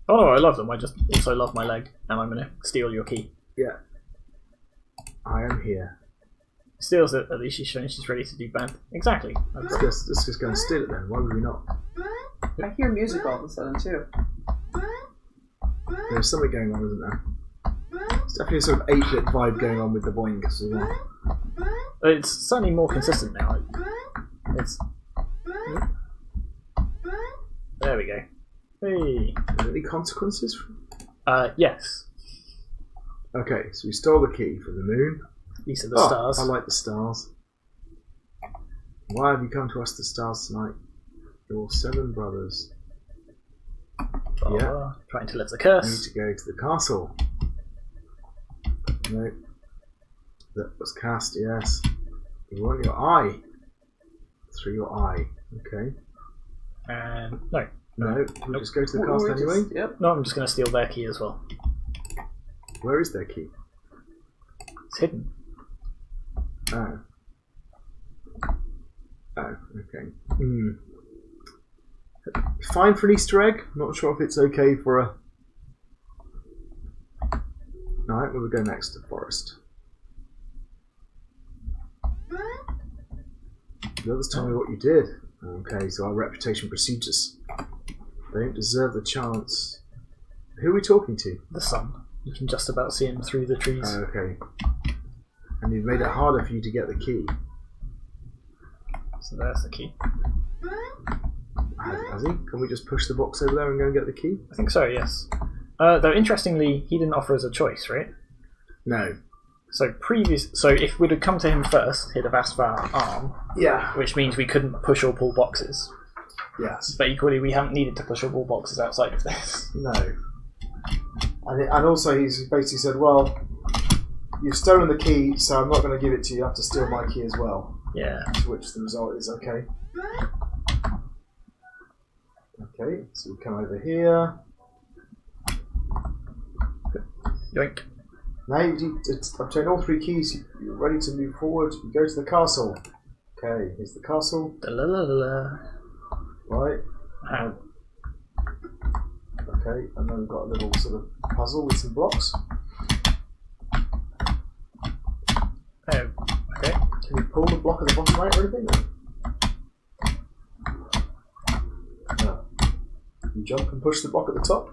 Speaker 2: Oh no, I love them. I just also love my leg, and I'm going to steal your key.
Speaker 1: Yeah. I am here.
Speaker 2: Steals it, at least she's shown she's ready to do bad. Exactly.
Speaker 1: Let's just go and steal it then. Why would we not?
Speaker 3: I hear music all of a sudden too.
Speaker 1: There's something going on, isn't there? It's definitely a sort of 8-bit vibe going on with the boinks as well.
Speaker 2: It's certainly more consistent now. It's... There we go. Hey.
Speaker 1: Are there any consequences?
Speaker 2: Yes.
Speaker 1: Okay, so we stole the key from the moon.
Speaker 2: These are the stars.
Speaker 1: I like the stars. Why have you come to us, the stars, tonight? Your 7 brothers. Yeah.
Speaker 2: Trying to lift the
Speaker 1: You
Speaker 2: curse.
Speaker 1: need to go to the castle. No. That was cast, yes. You want your eye. Through your eye. Okay.
Speaker 2: And no.
Speaker 1: No, we'll just go to the castle anyway.
Speaker 3: Yep.
Speaker 2: No, I'm just going to steal their key as well.
Speaker 1: Where is their key?
Speaker 2: It's hidden.
Speaker 1: Oh. Oh, okay. Fine for an Easter egg. Not sure if it's okay for a... Alright, where we go next? The forest. The others tell me what you did. Okay, so our reputation precedes us. They don't deserve the chance. Who are we talking to?
Speaker 2: The sun. You can just about see him through the trees.
Speaker 1: Okay. And you've made it harder for you to get the key.
Speaker 2: So there's the key.
Speaker 1: Has he? Can we just push the box over there and go and get the key?
Speaker 2: I think so, yes. Though interestingly, he didn't offer us a choice, right?
Speaker 1: No.
Speaker 2: So if we'd have come to him first, he'd have asked for our arm.
Speaker 1: Yeah.
Speaker 2: Which means we couldn't push or pull boxes.
Speaker 1: Yes.
Speaker 2: But equally, we haven't needed to push or pull boxes outside of this.
Speaker 1: No. And also he's basically said, well, you've stolen the key, so I'm not going to give it to you. You have to steal my key as well.
Speaker 2: Yeah.
Speaker 1: To which the result is okay. Okay, so we come over here.
Speaker 2: Yoink.
Speaker 1: Now you've obtained all 3 keys. You're ready to move forward. You go to the castle. Okay, here's the castle.
Speaker 2: Da-la-la-la-la.
Speaker 1: Right. Okay, and then we've got a little sort of puzzle with some blocks.
Speaker 2: Oh, okay.
Speaker 1: Can you pull the block at the bottom right or anything? No. You jump and push the block at the top.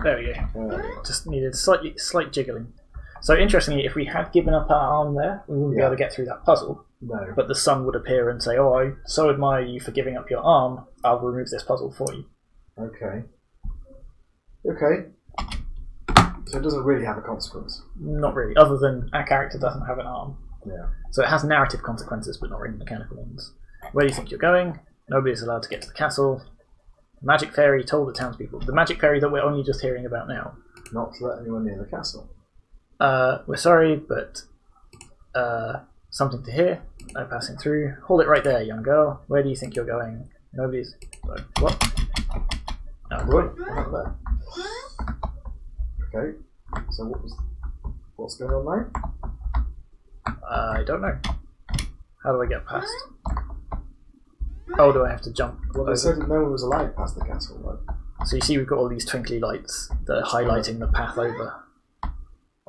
Speaker 2: There we go. Just needed slight jiggling. So interestingly, if we had given up our arm there, we wouldn't be able to get through that puzzle.
Speaker 1: No.
Speaker 2: But the sun would appear and say, "Oh, I so admire you for giving up your arm. I'll remove this puzzle for you."
Speaker 1: Okay. Okay. So it doesn't really have a consequence.
Speaker 2: Not really, other than our character doesn't have an arm.
Speaker 1: Yeah.
Speaker 2: So it has narrative consequences, but not really mechanical ones. Where do you think you're going? Nobody is allowed to get to the castle. The magic fairy told the townspeople. The magic fairy that we're only just hearing about now.
Speaker 1: Not to let anyone near the castle.
Speaker 2: We're sorry, but something to hear. No passing through. Hold it right there, young girl. Where do you think you're going? Nobody's... What? Oh,
Speaker 1: Right, what happened there? Okay, so what's going on now?
Speaker 2: I don't know. How do I get past? Oh, do I have to jump?
Speaker 1: Well, they said that no one was allowed past the castle, right?
Speaker 2: So you see we've got all these twinkly lights that are highlighting the path over.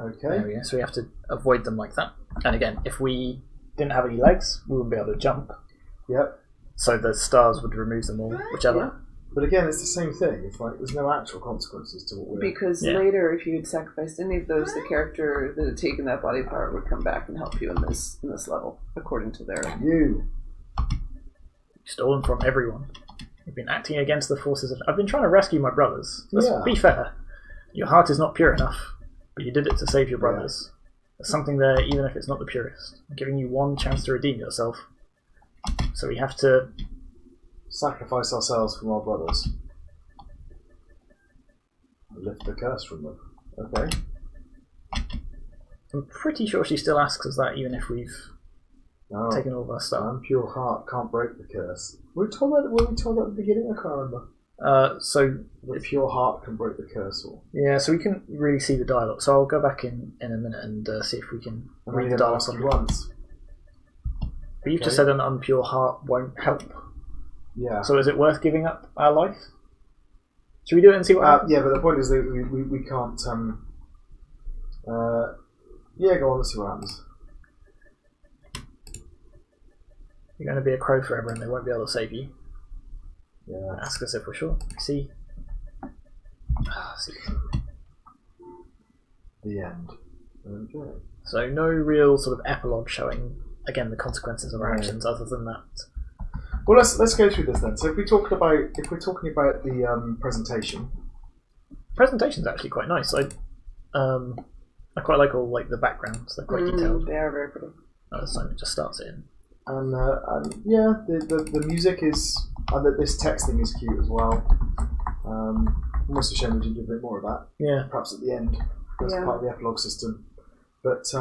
Speaker 1: Okay.
Speaker 2: There we go. So we have to avoid them like that. And again, if we didn't have any legs, we wouldn't be able to jump.
Speaker 1: Yep.
Speaker 2: So the stars would remove them all, whichever.
Speaker 3: Yeah.
Speaker 1: But again, it's the same thing. It's like there's no actual consequences to what we're...
Speaker 3: Because later, if you had sacrificed any of those, the character that had taken that body power would come back and help you in this level, according to their...
Speaker 1: You.
Speaker 2: Stolen from everyone. You've been acting against the forces of... I've been trying to rescue my brothers. Let's be fair. Your heart is not pure enough, but you did it to save your brothers. There's something there, even if it's not the purest. I'm giving you one chance to redeem yourself. So we have to...
Speaker 1: sacrifice ourselves from our brothers. Lift the curse from them. Okay.
Speaker 2: I'm pretty sure she still asks us that, even if we've taken all of our stuff.
Speaker 1: An impure heart can't break the curse. Were we told that at the beginning? I can't remember.
Speaker 2: So
Speaker 1: The pure heart can break the curse. Or...
Speaker 2: yeah, so we can really see the dialogue. So I'll go back in a minute and see if we can read the dialogue.
Speaker 1: Once.
Speaker 2: But you've just said an unpure heart won't help.
Speaker 1: Yeah.
Speaker 2: So is it worth giving up our life? Should we do it and see what happens?
Speaker 1: Yeah, but the point is that we can't... yeah, go on, let's see what happens.
Speaker 2: You're going to be a crow forever and they won't be able to save you.
Speaker 1: Yeah.
Speaker 2: Ask us if we're sure. See? See.
Speaker 1: The end. Okay.
Speaker 2: So no real sort of epilogue showing, again, the consequences of our actions other than that.
Speaker 1: Well, let's go through this then. So if we're talking about the presentation.
Speaker 2: Presentation's actually quite nice. I quite like all the backgrounds. They're quite detailed.
Speaker 3: They are very pretty.
Speaker 2: This time it just starts in.
Speaker 1: And yeah, the music is, and this text thing is cute as well. Almost a shame we didn't do a bit more of that.
Speaker 2: Yeah.
Speaker 1: Perhaps at the end, as part of the epilogue system. But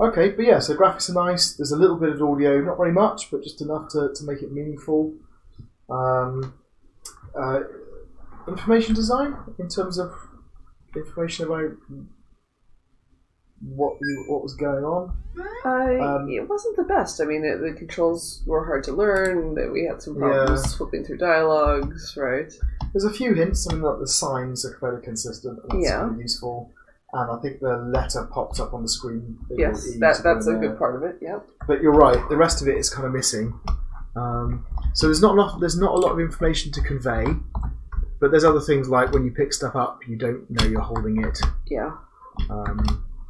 Speaker 1: okay, but yeah, so graphics are nice. There's a little bit of audio, not very much, but just enough to make it meaningful. Information design in terms of information about what was going on.
Speaker 3: It wasn't the best. I mean, the controls were hard to learn. That we had some problems flipping through dialogues, right?
Speaker 1: There's a few hints. I mean, like the signs are fairly consistent. And that's really useful. And I think the letter popped up on the screen.
Speaker 3: Yes, that's a good part of it. Yeah.
Speaker 1: But you're right. The rest of it is kind of missing. So there's not a lot of information to convey. But there's other things like when you pick stuff up, you don't know you're holding it.
Speaker 3: Yeah.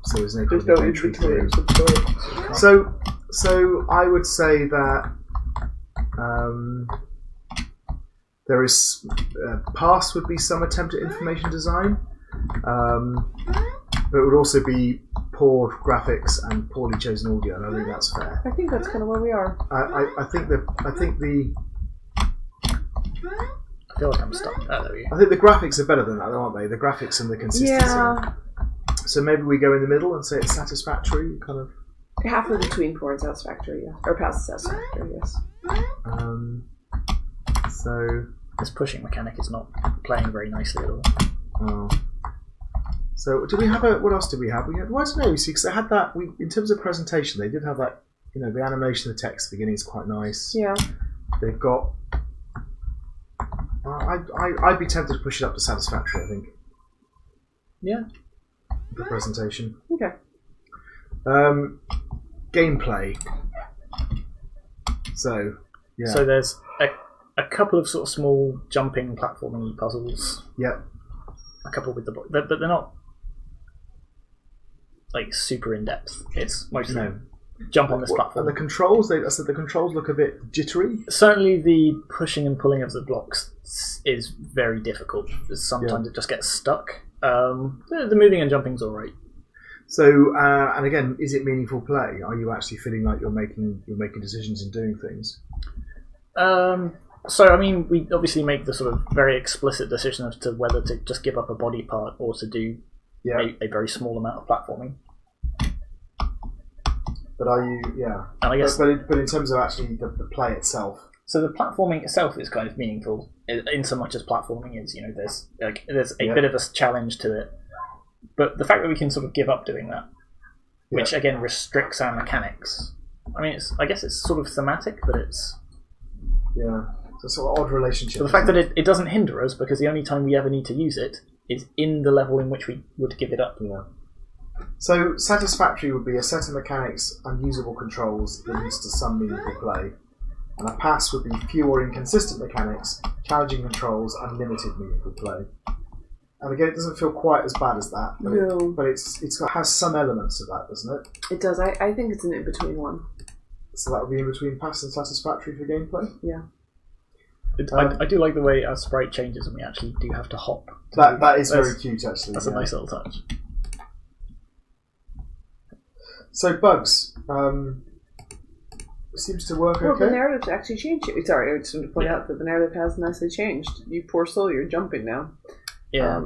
Speaker 1: So there's no entry through. So I would say that there is past would be some attempt at information design, but it would also be poor graphics and poorly chosen audio, and I think that's fair.
Speaker 3: I think that's kind of where we are.
Speaker 1: I think the
Speaker 2: I feel like I'm stuck. Oh, there we go.
Speaker 1: I think the graphics are better than that, aren't they? The graphics and the consistency.
Speaker 3: Yeah.
Speaker 1: So maybe we go in the middle and say it's satisfactory, kind of.
Speaker 3: Halfway between poor and satisfactory, yeah. Or past satisfactory, yes.
Speaker 1: So
Speaker 2: this pushing mechanic is not playing very nicely at all.
Speaker 1: Oh. So do we have what else did we have? Well, I don't know. You see, because they had that. In terms of presentation, they did have that. You know, the animation of the text at the beginning is quite nice.
Speaker 3: Yeah.
Speaker 1: They've got. I'd be tempted to push it up to satisfactory. I think.
Speaker 2: Yeah.
Speaker 1: The presentation.
Speaker 3: Okay.
Speaker 1: Gameplay. So. Yeah.
Speaker 2: So there's a couple of sort of small jumping platforming puzzles.
Speaker 1: Yep.
Speaker 2: A couple with but they're not like super in depth. It's mostly jump on this platform.
Speaker 1: And the controls, I said the controls look a bit jittery.
Speaker 2: Certainly the pushing and pulling of the blocks is very difficult. Sometimes it just gets stuck. The moving and jumping's alright.
Speaker 1: So, and again, is it meaningful play? Are you actually feeling like you're making decisions and doing things?
Speaker 2: So, I mean, we obviously make the sort of very explicit decision as to whether to just give up a body part or to do a very small amount of platforming.
Speaker 1: But are you,
Speaker 2: And I guess,
Speaker 1: but in terms of actually the play itself.
Speaker 2: So the platforming itself is kind of meaningful in so much as platforming is. You know, there's a bit of a challenge to it. But the fact that we can sort of give up doing that, which again restricts our mechanics. I mean, I guess it's sort of thematic, but it's
Speaker 1: it's a sort of odd relationship.
Speaker 2: But the fact that it doesn't hinder us because the only time we ever need to use it is in the level in which we would give it up.
Speaker 1: Yeah. So satisfactory would be a set of mechanics and usable controls that leads to some meaningful play, and a pass would be fewer inconsistent mechanics, challenging controls, and limited meaningful play. And again, it doesn't feel quite as bad as that, but it has some elements of that, doesn't it?
Speaker 3: It does. I think it's an in-between one.
Speaker 1: So that would be in between pass and satisfactory for gameplay?
Speaker 3: Yeah.
Speaker 2: I do like the way our sprite changes and we actually do have to hop.
Speaker 1: That is very cute, actually.
Speaker 2: That's a nice little touch.
Speaker 1: So, bugs. Seems to work
Speaker 3: well,
Speaker 1: okay.
Speaker 3: The narrative's actually changed. Sorry, I just wanted to point out that the narrative has nicely changed. You poor soul, you're jumping now.
Speaker 2: Yeah.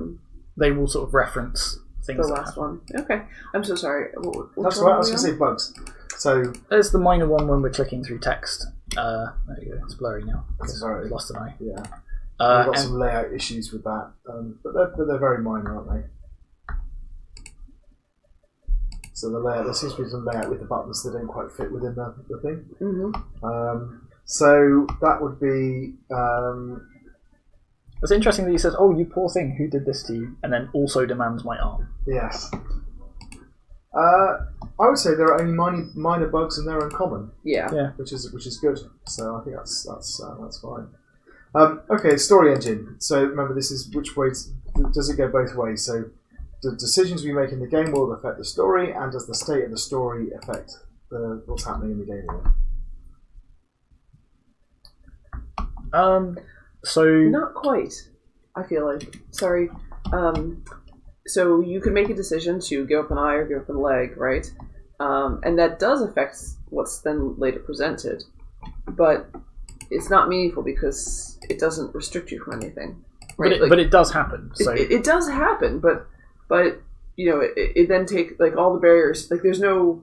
Speaker 2: They will sort of reference things.
Speaker 3: The last one. Okay. I'm so sorry.
Speaker 1: That's right, I was going to say bugs. So
Speaker 2: there's the minor one when we're clicking through text. There you go. It's blurry now.
Speaker 1: We've
Speaker 2: lost an eye.
Speaker 1: Yeah. We've got some layout issues with that, but they're very minor, aren't they? So there seems to be some layout with the buttons that don't quite fit within the thing.
Speaker 3: Mm-hmm.
Speaker 1: So that would be.
Speaker 2: It's interesting that he says, "Oh, you poor thing, who did this to you?" and then also demands my arm.
Speaker 1: Yes. I would say there are only minor bugs and they're uncommon.
Speaker 3: Yeah.
Speaker 1: Which is good. So I think that's fine. Okay, story engine. So remember, this is which way does it go both ways? So the decisions we make in the game world affect the story, and does the state of the story affect what's happening in the game world?
Speaker 2: So
Speaker 3: Not quite. I feel like. Sorry. So you can make a decision to give up an eye or give up a leg, right? And that does affect what's then later presented, but it's not meaningful because it doesn't restrict you from anything. Right?
Speaker 2: but it does happen. So
Speaker 3: It does happen, but you know, it then take like all the barriers. Like there's no.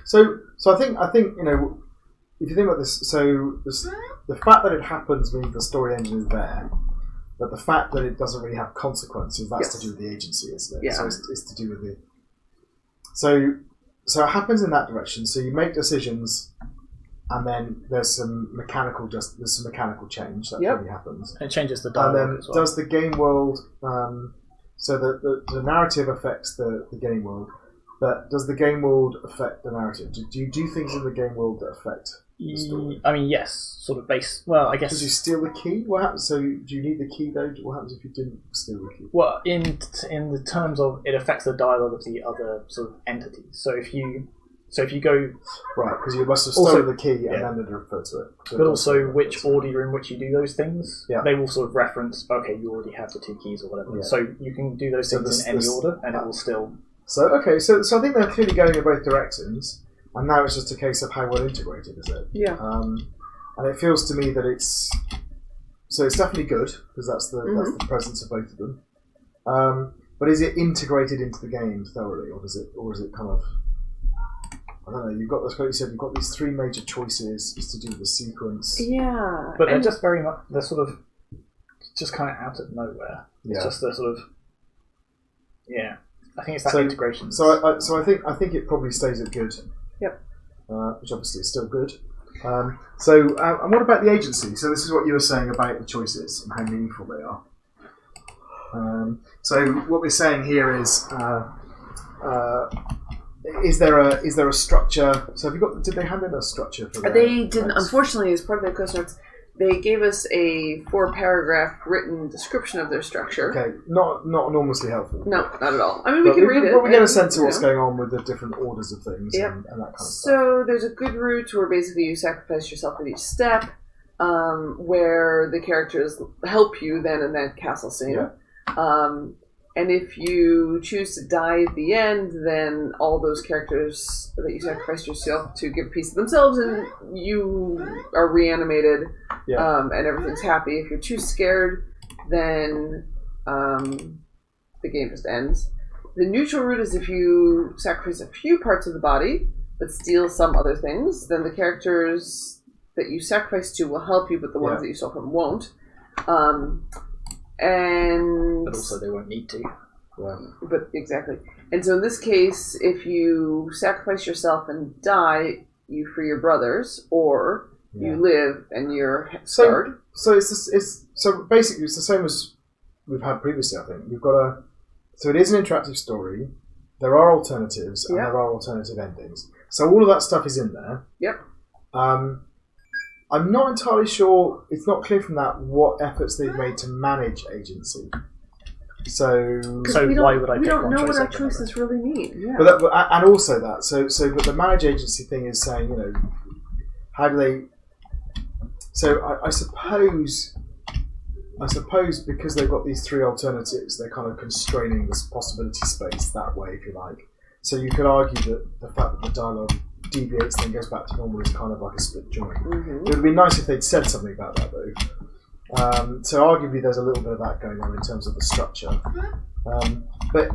Speaker 1: So I think you know, if you think about this, the fact that it happens means the story engine is there. But the fact that it doesn't really have consequences, that's to do with the agency, isn't it?
Speaker 3: Yeah.
Speaker 1: So it's to do with the... So it happens in that direction. So you make decisions, and then there's some mechanical change that really happens.
Speaker 2: it changes the
Speaker 1: And
Speaker 2: dialogue
Speaker 1: then
Speaker 2: as well.
Speaker 1: does the game world... so the narrative affects the game world, but does the game world affect the narrative? Do you do things in the game world that affect the story?
Speaker 2: I mean, yes, sort of base. Well, I guess.
Speaker 1: Did you steal the key? What happens? So do you need the key though? What happens if you didn't steal the key?
Speaker 2: Well, in the terms of it affects the dialogue of the other sort of entities. So if you go
Speaker 1: Right, because you must have
Speaker 2: Also-
Speaker 1: stolen the key and then they refer to it. So
Speaker 2: but also which order in which you do those things,
Speaker 1: Yeah.
Speaker 2: they will sort of reference, okay, you already have the 2 keys or whatever.
Speaker 1: Yeah.
Speaker 2: So you can do those
Speaker 1: So
Speaker 2: things
Speaker 1: this-
Speaker 2: in any
Speaker 1: this-
Speaker 2: order, and it will still...
Speaker 1: So I think they're clearly going in both directions, and now it's just a case of how well integrated is it.
Speaker 3: Yeah.
Speaker 1: And it feels to me that it's definitely good because that's the presence of both of them. But is it integrated into the game thoroughly, or is it kind of... I don't know. You've got this. Like you said, you've got these 3 major choices. It's to do with the sequence.
Speaker 3: Yeah.
Speaker 2: But they're just very much... They're sort of just kind of out of nowhere.
Speaker 1: Yeah.
Speaker 2: It's just the sort of... Yeah. I think it's that integration.
Speaker 1: So I think it probably stays at good.
Speaker 3: Yep.
Speaker 1: Which obviously is still good. And what about the agency? So this is what you were saying about the choices and how meaningful they are. So what we're saying here is there a structure? So did they hand in a structure for that?
Speaker 3: They didn't. Unfortunately, as part of their course notes, they gave us a 4-paragraph written description of their structure.
Speaker 1: Okay, not enormously helpful.
Speaker 3: No, not at all. I mean, we can read it.
Speaker 1: But we get a
Speaker 3: and,
Speaker 1: sense of
Speaker 3: you
Speaker 1: what's
Speaker 3: know.
Speaker 1: going on with the different orders of things
Speaker 3: Yep.
Speaker 1: and that kind of stuff.
Speaker 3: So there's a good route where basically you sacrifice yourself at each step, where the characters help you then in that castle scene.
Speaker 1: Yeah.
Speaker 3: And if you choose to die at the end, then all those characters that you sacrificed yourself to give a piece of themselves, and you are reanimated, and everything's happy. If you're too scared, then the game just ends. The neutral route is if you sacrifice a few parts of the body, but steal some other things, then the characters that you sacrifice to will help you, but the ones that you stole from won't. And
Speaker 2: but also they won't need to.
Speaker 1: Yeah.
Speaker 3: But exactly. And so in this case, if you sacrifice yourself and die, you free your brothers, or you live and you're scarred.
Speaker 1: So so basically it's the same as we've had previously. I think so it is an interactive story. There are alternatives and there are alternative endings. So all of that stuff is in there.
Speaker 3: Yep.
Speaker 1: I'm not entirely sure. It's not clear from that what efforts they've made to manage agency. So
Speaker 2: why would I pick
Speaker 3: We don't
Speaker 2: one
Speaker 3: know
Speaker 2: choice
Speaker 3: what our
Speaker 2: over another?
Speaker 3: choices really mean. Yeah.
Speaker 1: and also that. But the manage agency thing is saying, you know, how do they? So I suppose because they've got these 3 alternatives, they're kind of constraining this possibility space that way, if you like. So you could argue that the fact that the dialogue deviates and then goes back to normal is kind of like a split joint.
Speaker 3: Mm-hmm.
Speaker 1: It would be nice if they'd said something about that, though. So arguably there's a little bit of that going on in terms of the structure. But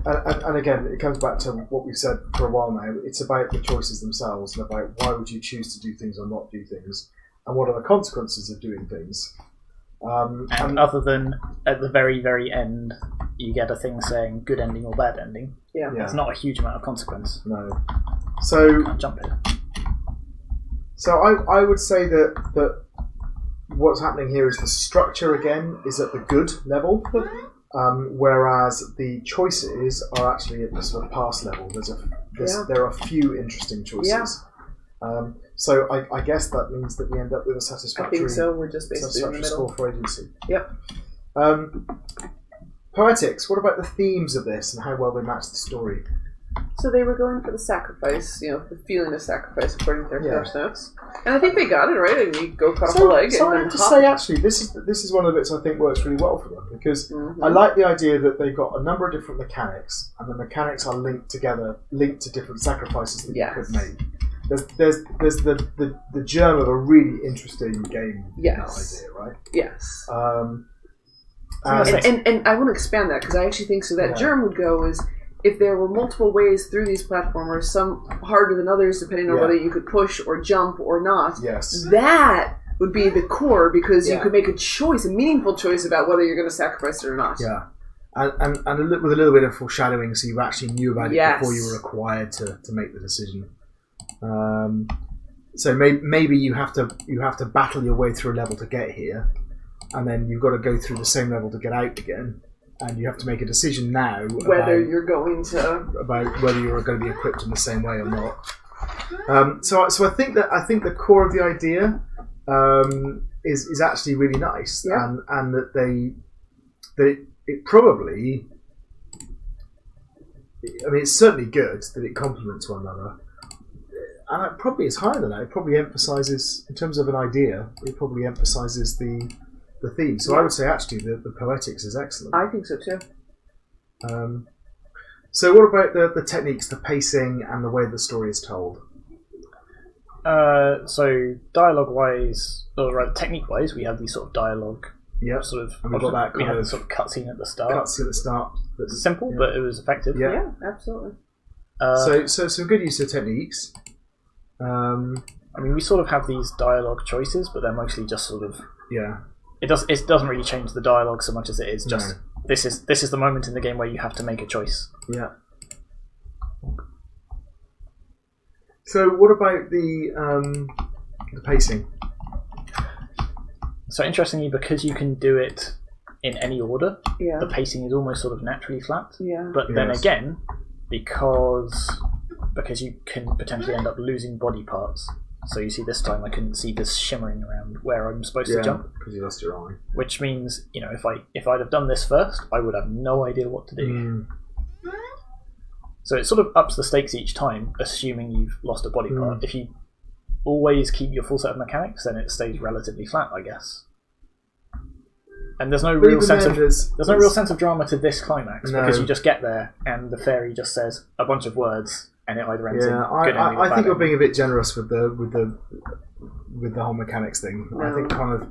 Speaker 1: again, it comes back to what we've said for a while now. It's about the choices themselves and about why would you choose to do things or not do things, and what are the consequences of doing things.
Speaker 2: And other than at the very, very end, you get a thing saying good ending or bad ending.
Speaker 3: Yeah.
Speaker 2: It's not a huge amount of consequence.
Speaker 1: No. So
Speaker 2: Can't jump it.
Speaker 1: So I would say that what's happening here is the structure again is at the good level. whereas the choices are actually at the sort of pass level. There are a few interesting choices. So I guess that means that we end up with a satisfactory.
Speaker 3: I think so. We're just basically in the middle.
Speaker 1: Score for agency.
Speaker 3: Yep.
Speaker 1: Poetics. What about the themes of this and how well they match the story?
Speaker 3: So they were going for the sacrifice, the feeling of sacrifice according to their course notes, and I think they got it right. And you go cut off a leg.
Speaker 1: So
Speaker 3: and
Speaker 1: I have to say, actually, this is one of the bits I think works really well for them because I like the idea that they've got a number of different mechanics, and the mechanics are linked together, linked to different sacrifices that you could make. There's the germ of a really interesting game idea, right?
Speaker 3: Yes.
Speaker 1: And
Speaker 3: I want to expand that because I actually think so. That germ would go is if there were multiple ways through these platformers, some harder than others, depending on whether you could push or jump or not.
Speaker 1: Yes.
Speaker 3: That would be the core because you could make a choice, a meaningful choice about whether you're going to sacrifice it or not.
Speaker 1: Yeah. And with a little bit of foreshadowing, so you actually knew about it before you were required to make the decision. So maybe you have to battle your way through a level to get here, and then you've got to go through the same level to get out again, and you have to make a decision now
Speaker 3: whether you're going to
Speaker 1: be equipped in the same way or not. So I think the core of the idea is actually really nice, and that it probably. I mean, it's certainly good that it complements one another. And it probably is higher than that. It probably emphasises, in terms of an idea, it probably emphasises the theme. So I would say actually the poetics is excellent.
Speaker 3: I think so too.
Speaker 1: So what about the techniques, the pacing, and the way the story is told?
Speaker 2: So dialogue-wise, or rather technique-wise, we have these sort of dialogue.
Speaker 1: Yeah,
Speaker 2: sort of.
Speaker 1: And we've got that
Speaker 2: we had the sort of cutscene at the start.
Speaker 1: That's
Speaker 2: simple, but it was effective.
Speaker 3: Yeah, absolutely.
Speaker 1: So some good use of techniques.
Speaker 2: I mean, we sort of have these dialogue choices, but they're mostly just sort of It doesn't really change the dialogue so much as it is just this is the moment in the game where you have to make a choice.
Speaker 1: Yeah. So what about the pacing?
Speaker 2: So interestingly, because you can do it in any order,
Speaker 3: yeah.
Speaker 2: the pacing is almost sort of naturally flat.
Speaker 3: Yeah.
Speaker 2: But then again, because you can potentially end up losing body parts. So you see this time I couldn't see this shimmering around where I'm supposed to jump.
Speaker 1: Because you lost your eye.
Speaker 2: Which means, you know, if I'd have done this first, I would have no idea what to do.
Speaker 1: Mm.
Speaker 2: So it sort of ups the stakes each time, assuming you've lost a body part. If you always keep your full set of mechanics, then it stays relatively flat, I guess. And there's no real sense of drama to this climax because you just get there and the fairy just says a bunch of words and it either ends in good ending or
Speaker 1: I
Speaker 2: bad
Speaker 1: think you're
Speaker 2: ending.
Speaker 1: being a bit generous with the whole mechanics thing. No. I think kind of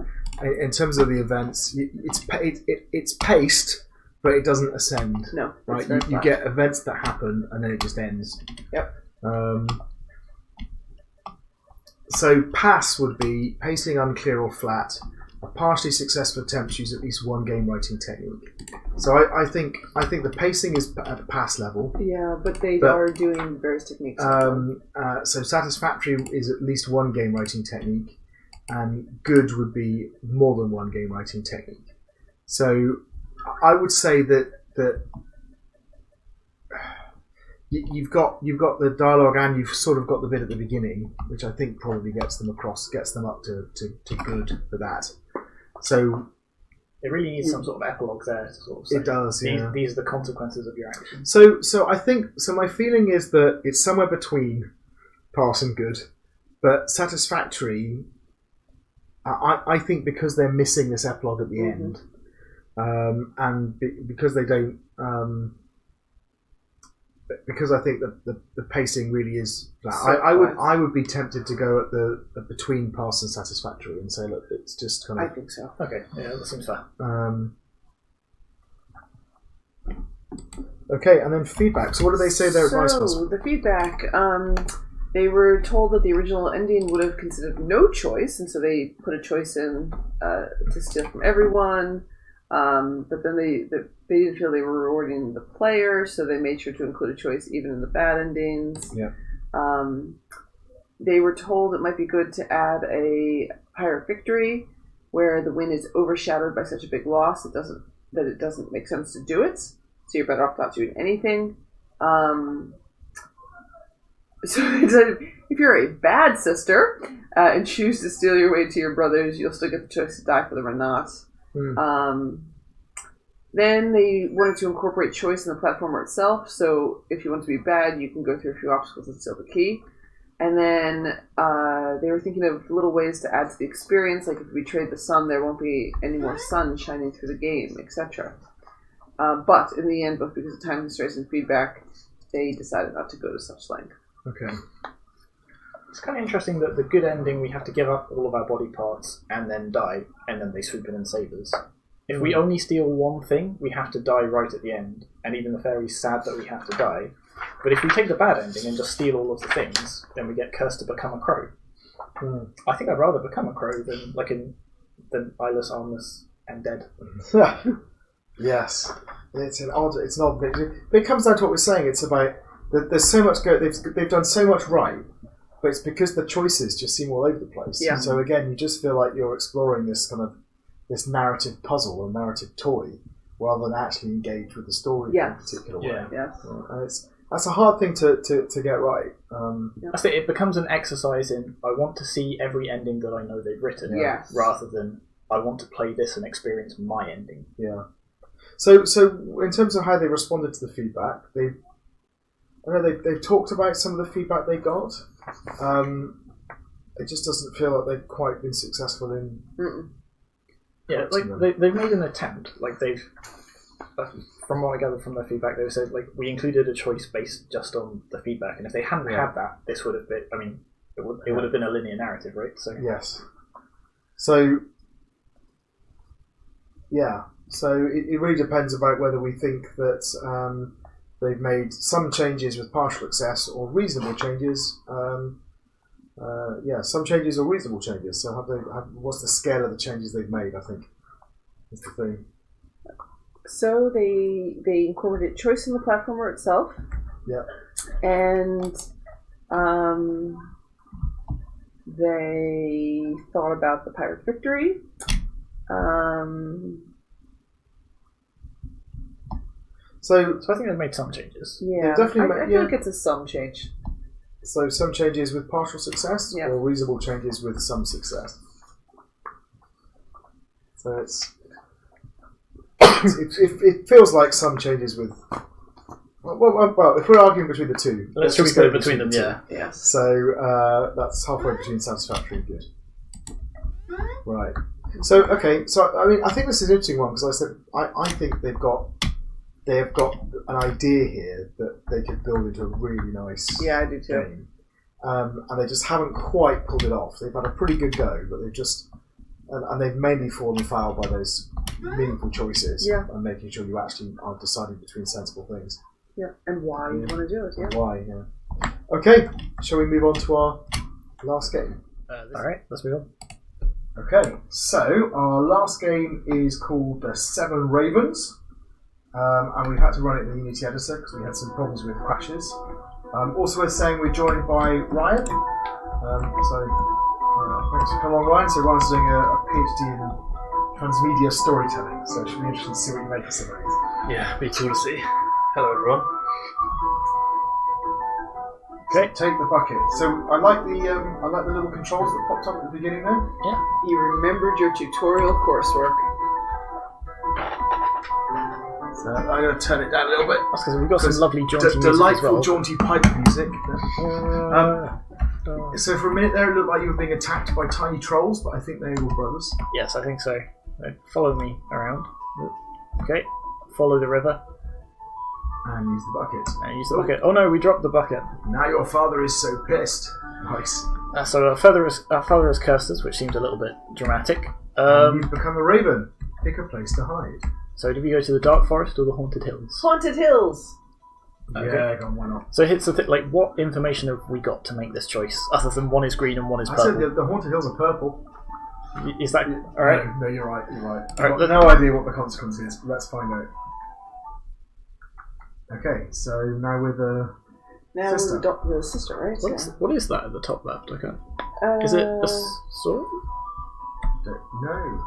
Speaker 1: in terms of the events, it's paced, but it doesn't ascend.
Speaker 3: No,
Speaker 1: right? You get events that happen and then it just ends.
Speaker 3: Yep.
Speaker 1: So pass would be pacing unclear or flat. A partially successful attempt to use at least one game writing technique. So I think the pacing is at pass level.
Speaker 3: Yeah, but they are doing various techniques.
Speaker 1: So satisfactory is at least one game writing technique, and good would be more than one game writing technique. So I would say that you've got the dialogue and you've sort of got the bit at the beginning, which I think probably gets them up to good for that. So
Speaker 2: it really needs some sort of epilogue there to sort of say,
Speaker 1: it does,
Speaker 2: these are the consequences of your actions.
Speaker 1: So I think my feeling is that it's somewhere between pass and good, but satisfactory. I think because they're missing this epilogue at the end, and because they don't. Because I think that the pacing really is flat. I would be tempted to go at the between pass and satisfactory and say, look, it's just kind of.
Speaker 3: I think so.
Speaker 2: Okay, yeah, that seems fair.
Speaker 1: Okay, and then feedback. So what do they say their advice was?
Speaker 3: So the feedback, they were told that the original ending would have considered no choice, and so they put a choice in to steal from everyone. But then they didn't feel they were rewarding the player, so they made sure to include a choice even in the bad endings.
Speaker 1: Yeah.
Speaker 3: They were told it might be good to add a Pirate Victory, where the win is overshadowed by such a big loss it doesn't that it doesn't make sense to do it, so you're better off not doing anything. So if you're a bad sister and choose to steal your way to your brothers, you'll still get the choice to die for them or not. Then they wanted to incorporate choice in the platformer itself, so if you want to be bad, you can go through a few obstacles and steal the key. And then they were thinking of little ways to add to the experience, like if we trade the sun, there won't be any more sun shining through the game, etc. But in the end, both because of time constraints and feedback, they decided not to go to such length.
Speaker 1: Okay.
Speaker 2: It's kind of interesting that the good ending, we have to give up all of our body parts and then die, and then they swoop in and save us. If we only steal one thing, we have to die right at the end, and even the fairy's sad that we have to die. But if we take the bad ending and just steal all of the things, then we get cursed to become a crow. I think I'd rather become a crow than eyeless, armless, and dead.
Speaker 1: Yes. It's an odd bit. But it comes down to what we're saying. It's about there's so much good. They've done so much right, but it's because the choices just seem all over the place.
Speaker 3: Yeah.
Speaker 1: So again, you just feel like you're exploring this this narrative puzzle or narrative toy, rather than actually engage with the story in a particular way.
Speaker 3: Yes.
Speaker 1: And that's a hard thing to get right.
Speaker 2: I think it becomes an exercise in I want to see every ending that I know they've written, rather than I want to play this and experience my ending.
Speaker 1: Yeah. So in terms of how they responded to the feedback, they've talked about some of the feedback they got. It just doesn't feel like they've quite been successful in.
Speaker 2: Yeah, like they've made an attempt. Like they've, from what I gathered from their feedback, they said like we included a choice based just on the feedback, and if they hadn't had that, this would have been. I mean, it would have been a linear narrative, right? So
Speaker 1: yes. So yeah. So it really depends about whether we think that they've made some changes with partial success or reasonable changes. Some changes or reasonable changes. So what's the scale of the changes they've made, I think, is the thing.
Speaker 3: So they incorporated choice in the platformer itself.
Speaker 1: Yeah.
Speaker 3: And they thought about the pirate victory.
Speaker 2: So I think they've made some changes.
Speaker 3: Yeah,
Speaker 1: definitely.
Speaker 3: I feel like it's a some change.
Speaker 1: So some changes with partial success, or reasonable changes with some success. So it feels like some changes with. Well, if we're arguing between the two,
Speaker 2: let's just go between them.
Speaker 3: Yeah.
Speaker 1: So that's halfway between satisfactory and good. Right. So I mean, I think this is an interesting one because I think they have got an idea here that they could build into a really nice
Speaker 3: I do too.
Speaker 1: game. And they just haven't quite pulled it off. They've had a pretty good go, but they've just... And they've mainly fallen foul by those meaningful choices and making sure you actually are deciding between sensible things.
Speaker 3: Yeah, and why you want to do it. Yeah.
Speaker 1: And why, yeah. Okay, shall we move on to our last game?
Speaker 2: Alright, let's move on.
Speaker 1: Okay, so our last game is called The Seven Ravens. And we had to run it in the Unity editor because we had some problems with crashes. Also worth saying we're joined by Ryan. Thanks for coming on, Ryan. So Ryan's doing a PhD in transmedia storytelling, so it should be interesting to see what you make of some of these.
Speaker 4: Yeah, me too to see. Hello everyone.
Speaker 1: Okay, take the bucket. So I like the little controls that popped up at the beginning there.
Speaker 2: Yeah.
Speaker 3: You remembered your tutorial coursework.
Speaker 1: So I'm going to turn it down a little bit.
Speaker 2: That's because we've got some lovely jaunty music
Speaker 1: delightful
Speaker 2: as well.
Speaker 1: jaunty pipe music. So for a minute there, it looked like you were being attacked by tiny trolls, but I think they were brothers.
Speaker 2: Yes, I think so. Follow me around. Okay, follow the river.
Speaker 1: And use the bucket.
Speaker 2: And use the bucket. Oh no, we dropped the bucket.
Speaker 1: Now your father is so pissed. Nice.
Speaker 2: So our father has cursed us, which seems a little bit dramatic.
Speaker 1: You've become a raven. Pick a place to hide.
Speaker 2: So do we go to the dark forest or the haunted hills?
Speaker 3: Haunted hills.
Speaker 2: Okay.
Speaker 1: Yeah, go on, why not?
Speaker 2: So it's like, what information have we got to make this choice, other than one is green and one is
Speaker 1: I
Speaker 2: purple?
Speaker 1: said the haunted hills are purple.
Speaker 2: Is that all right?
Speaker 1: No, you're right. You're right.
Speaker 2: All right,
Speaker 1: I've got no idea what the consequence is, but let's find out. Okay, so now with the sister.
Speaker 3: The sister, right?
Speaker 2: What is that at the top left? I can't. Is it a sword?
Speaker 1: No.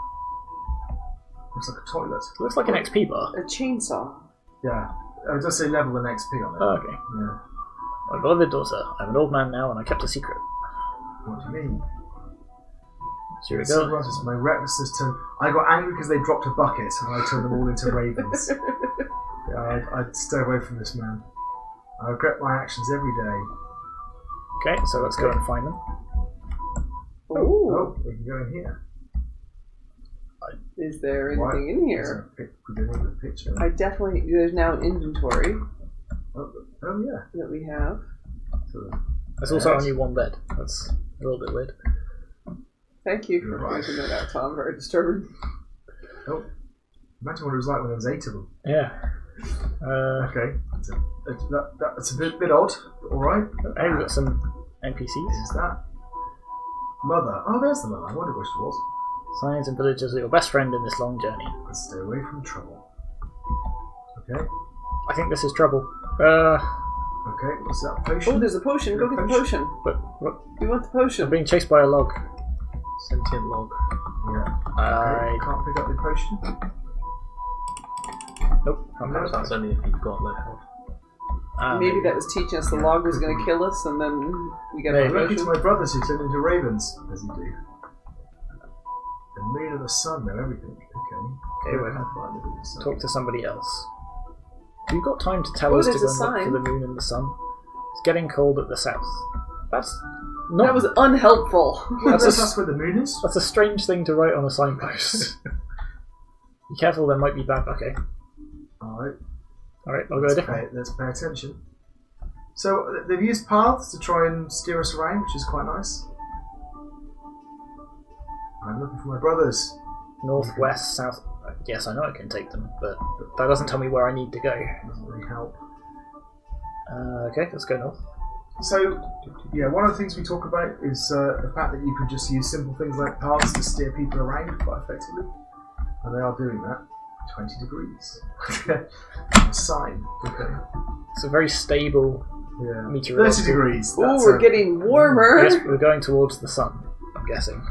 Speaker 1: Looks like a toilet.
Speaker 2: Looks like an XP bar.
Speaker 3: A chainsaw.
Speaker 1: Yeah. It does say level and XP on it.
Speaker 2: Oh, okay.
Speaker 1: Yeah.
Speaker 2: My beloved daughter, I'm an old man now and I kept a secret.
Speaker 1: What do you mean?
Speaker 2: Here we
Speaker 1: So
Speaker 2: go.
Speaker 1: Rogers, my recklessness turned. I got angry because they dropped a bucket and I turned them all into ravens. Yeah, I'd stay away from this man. I regret my actions every day.
Speaker 2: Okay, so let's go and find them.
Speaker 3: Ooh.
Speaker 1: Oh, we can go in here.
Speaker 3: Is there anything
Speaker 1: What?
Speaker 3: in here?
Speaker 1: We did the picture.
Speaker 3: There's now an inventory
Speaker 1: Oh yeah.
Speaker 3: that we have.
Speaker 1: So,
Speaker 2: There's also only one bed. That's a little bit weird.
Speaker 3: Thank you for
Speaker 1: You're right.
Speaker 3: pointing that out, Tom. Very disturbing.
Speaker 1: oh, imagine what it was like when there was 8 of them.
Speaker 2: Yeah.
Speaker 1: Okay, that's a bit odd. All right.
Speaker 2: Hey, we've got some NPCs.
Speaker 1: Is that mother? Oh, there's the mother. I wondered where she was.
Speaker 2: Signs and villagers are your best friend in this long journey.
Speaker 1: Let's stay away from trouble. Okay.
Speaker 2: I think this is trouble.
Speaker 1: Okay. What's that potion?
Speaker 3: Oh, there's a potion. Go get the potion.
Speaker 2: But what?
Speaker 3: We want the
Speaker 2: I'm
Speaker 3: potion.
Speaker 2: being chased by a log.
Speaker 4: Sentient log.
Speaker 1: Yeah.
Speaker 2: I
Speaker 1: Can't pick up the potion.
Speaker 2: nope. Can't
Speaker 1: No,
Speaker 2: have
Speaker 4: That's
Speaker 2: that.
Speaker 4: only if you've got low health.
Speaker 3: Maybe that was teaching us the log was going to kill us, and then we got the
Speaker 2: Maybe.
Speaker 1: Lucky to
Speaker 3: potion.
Speaker 1: my brothers who turn into ravens, as you do. The moon and the sun know everything. Okay.
Speaker 2: Okay, we're
Speaker 1: Can't find it in the sun.
Speaker 2: talk to somebody else. Have you got time to tell
Speaker 3: Oh,
Speaker 2: us to
Speaker 3: there's
Speaker 2: go
Speaker 3: a
Speaker 2: and look
Speaker 3: sign.
Speaker 2: for the moon and the sun? It's getting cold at the south. That's not.
Speaker 3: That was unhelpful.
Speaker 1: That's where the moon is.
Speaker 2: That's a strange thing to write on a signpost. Be careful, there might be bad. Okay.
Speaker 1: Alright.
Speaker 2: Alright, I'll go a different.
Speaker 1: Let's pay attention. So they've used paths to try and steer us around, which is quite nice. I'm looking for my brothers.
Speaker 2: North, west, south. Yes, I know I can take them, but that doesn't tell me where I need to go.
Speaker 1: Doesn't really help.
Speaker 2: Okay, let's go north.
Speaker 1: So, yeah, one of the things we talk about is the fact that you can just use simple things like paths to steer people around quite effectively. And they are doing that. 20 degrees. A sign. Okay.
Speaker 2: It's a very stable
Speaker 1: Yeah. 30
Speaker 2: meteorological.
Speaker 1: degrees.
Speaker 3: Oh,
Speaker 1: That's
Speaker 3: we're
Speaker 1: a-
Speaker 3: getting warmer.
Speaker 2: Yes, we're going towards the sun, I'm guessing.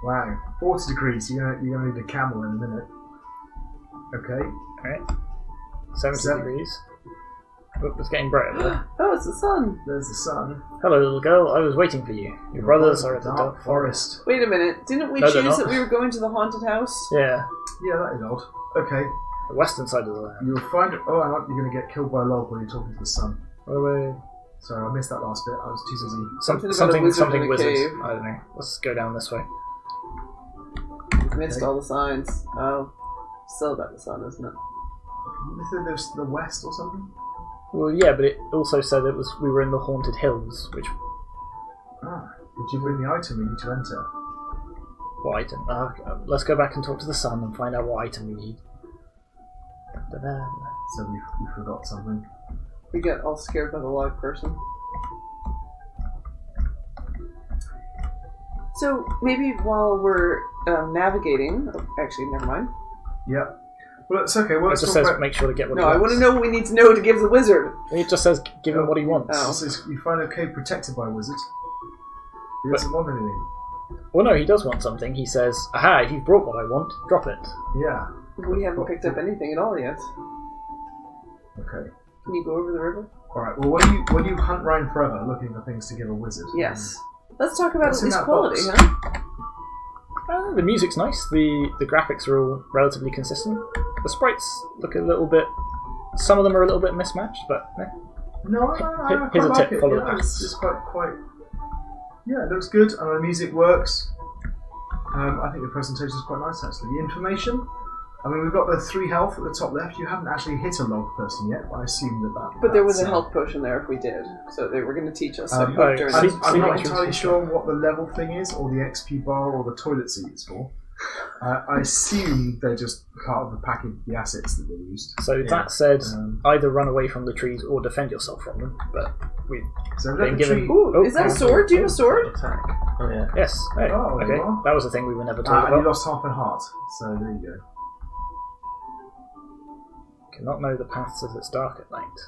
Speaker 1: Wow. 40 degrees. You're gonna need a camel in a minute. Okay.
Speaker 2: Alright. 70
Speaker 1: Seven.
Speaker 2: degrees. Oh, it's getting brighter there.
Speaker 3: Oh, it's the sun.
Speaker 1: There's the sun.
Speaker 2: Hello, little girl. I was waiting for you. Your brothers are at the dark forest.
Speaker 3: Wait a minute. Didn't we
Speaker 2: No, they're
Speaker 3: choose
Speaker 2: not.
Speaker 3: that we were going to the haunted house?
Speaker 2: Yeah,
Speaker 1: Yeah, that is odd. Okay.
Speaker 2: the western side of the land.
Speaker 1: You'll find. Oh, hang on. You're going to get killed by a log when you're talking to the sun.
Speaker 2: Wait.
Speaker 1: Sorry, I missed that last bit. I was too busy.
Speaker 3: Something about a wizard in a
Speaker 2: wizard.
Speaker 3: cave.
Speaker 2: I don't know. Let's go down this way.
Speaker 3: Missed all the signs. Oh, still about the sun, isn't it?
Speaker 1: You said there's the west or something?
Speaker 2: Well, yeah, but it also said it was we were in the haunted hills, which
Speaker 1: Ah. Did you bring the item we need to enter?
Speaker 2: what item? Let's go back and talk to the sun and find out what item we need. Da-da-da.
Speaker 1: So we forgot something.
Speaker 3: We got all scared by the log person. So maybe while we're navigating, actually, never mind.
Speaker 1: Yeah. Well, it's okay. Well,
Speaker 2: It
Speaker 1: let's
Speaker 2: just
Speaker 1: talk
Speaker 2: says
Speaker 1: about.
Speaker 2: make sure to get what
Speaker 3: No,
Speaker 2: he
Speaker 3: I
Speaker 2: wants.
Speaker 3: want to know what we need to know to give the wizard.
Speaker 2: It just says give him what he wants.
Speaker 3: Oh.
Speaker 1: It says you find a cave protected by a wizard. He doesn't want anything.
Speaker 2: Well, no, he does want something. He says, "Aha! If you've brought what I want, drop it."
Speaker 1: Yeah.
Speaker 3: We haven't picked up anything at all yet.
Speaker 1: Okay.
Speaker 3: Can you go over the river?
Speaker 1: All right. Well, when you hunt round forever looking for things to give a wizard.
Speaker 3: Yes. Let's talk about
Speaker 1: What's
Speaker 3: at
Speaker 1: in
Speaker 3: least
Speaker 1: that
Speaker 3: quality,
Speaker 1: box?
Speaker 3: huh?
Speaker 2: The music's nice. The graphics are all relatively consistent. The sprites look a little bit. Some of them are a little bit mismatched, but
Speaker 1: No, I
Speaker 2: Here's
Speaker 1: quite
Speaker 2: a
Speaker 1: like
Speaker 2: tip,
Speaker 1: it.
Speaker 2: follow
Speaker 1: Yeah,
Speaker 2: that.
Speaker 1: it's quite. Yeah, it looks good, and the music works. I think the presentation is quite nice, actually. The information. I mean, we've got the 3 health at the top left. You haven't actually hit a log person yet, but I assume that.
Speaker 3: But there was a
Speaker 1: that's,
Speaker 3: health potion there if we did. So they were going to teach us. I
Speaker 1: Um,
Speaker 3: hope during
Speaker 2: I
Speaker 3: this.
Speaker 2: think-
Speaker 1: I'm not
Speaker 2: See-
Speaker 1: entirely sure what the level thing is, or the XP bar, or the toilet seat is for. I assume they're just part of the package, the assets that they used.
Speaker 2: so
Speaker 1: Yeah.
Speaker 2: that said,
Speaker 1: Um,
Speaker 2: either run away from the trees or defend yourself from them. But we
Speaker 1: So
Speaker 2: Been
Speaker 1: let the
Speaker 2: given-
Speaker 1: tree.
Speaker 3: Ooh,
Speaker 2: Oh,
Speaker 3: is that a
Speaker 2: oh,
Speaker 3: sword? Do you have a sword?
Speaker 4: Attack. Oh yeah.
Speaker 2: yes, hey,
Speaker 1: Oh, there
Speaker 2: okay,
Speaker 1: you are.
Speaker 2: that was a thing we were never told
Speaker 1: And you
Speaker 2: about.
Speaker 1: lost half a heart, so there you go.
Speaker 2: Cannot know the paths as it's dark at night.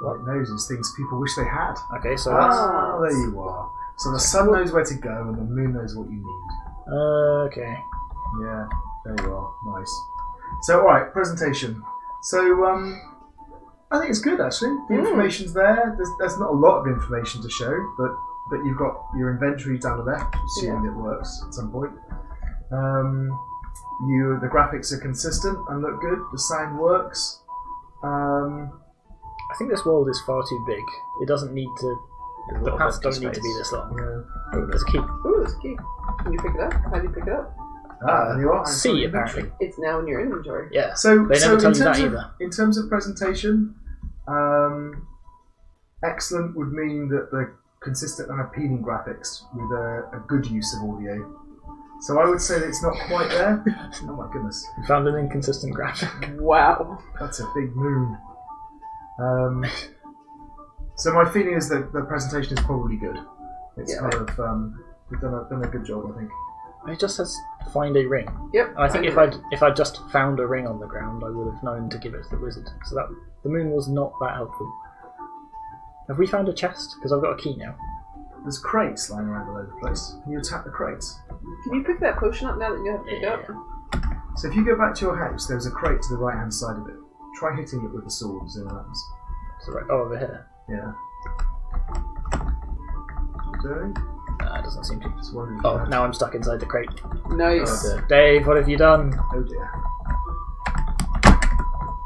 Speaker 1: What knows is things people wish they had.
Speaker 2: Okay, so that's
Speaker 1: Ah, there you are. So the sun knows where to go, and the moon knows what you need.
Speaker 2: okay.
Speaker 1: Yeah. There you are. Nice. So, all right, presentation. So, I think it's good actually. The information's there. There's not a lot of information to show, but you've got your inventory down the left, assuming it works at some point. The graphics are consistent and look good. The sound works.
Speaker 2: I think this world is far too big. It doesn't need to. The paths don't need to be this long.
Speaker 1: Yeah.
Speaker 2: Oh, there's a key.
Speaker 3: Ooh, there's a key. Can you pick it up? How do you pick it up?
Speaker 1: There you are.
Speaker 2: C, apparently.
Speaker 3: It's now in your inventory.
Speaker 2: Yeah.
Speaker 1: So
Speaker 2: they never tell
Speaker 1: in
Speaker 2: you that
Speaker 1: terms of,
Speaker 2: either.
Speaker 1: in terms of presentation, excellent would mean that the consistent and appealing graphics with a good use of audio. So I would say that it's not quite there. Oh my goodness.
Speaker 2: You found an inconsistent graphic.
Speaker 3: Wow.
Speaker 1: That's a big moon. So my feeling is that the presentation is probably good. It's kind of we've done a good job, I think.
Speaker 2: It just says find a ring.
Speaker 3: Yep.
Speaker 2: And I think if I'd just found a ring on the ground, I would have known to give it to the wizard. So that the moon was not that helpful. Have we found a chest? Because I've got a key now.
Speaker 1: There's crates lying around all over the place. Can you attack the crates?
Speaker 3: Can you pick that potion up now that you have to pick it up?
Speaker 1: So if you go back to your house, there's a crate to the right hand side of it. Try hitting it with the sword and see what happens.
Speaker 2: So right, over here.
Speaker 1: Yeah. Doing?
Speaker 2: It doesn't seem to.
Speaker 1: Just wondering if
Speaker 2: Oh,
Speaker 1: you had-
Speaker 2: now I'm stuck inside the crate.
Speaker 3: Nice.
Speaker 2: Dave, what have you done?
Speaker 1: Oh dear.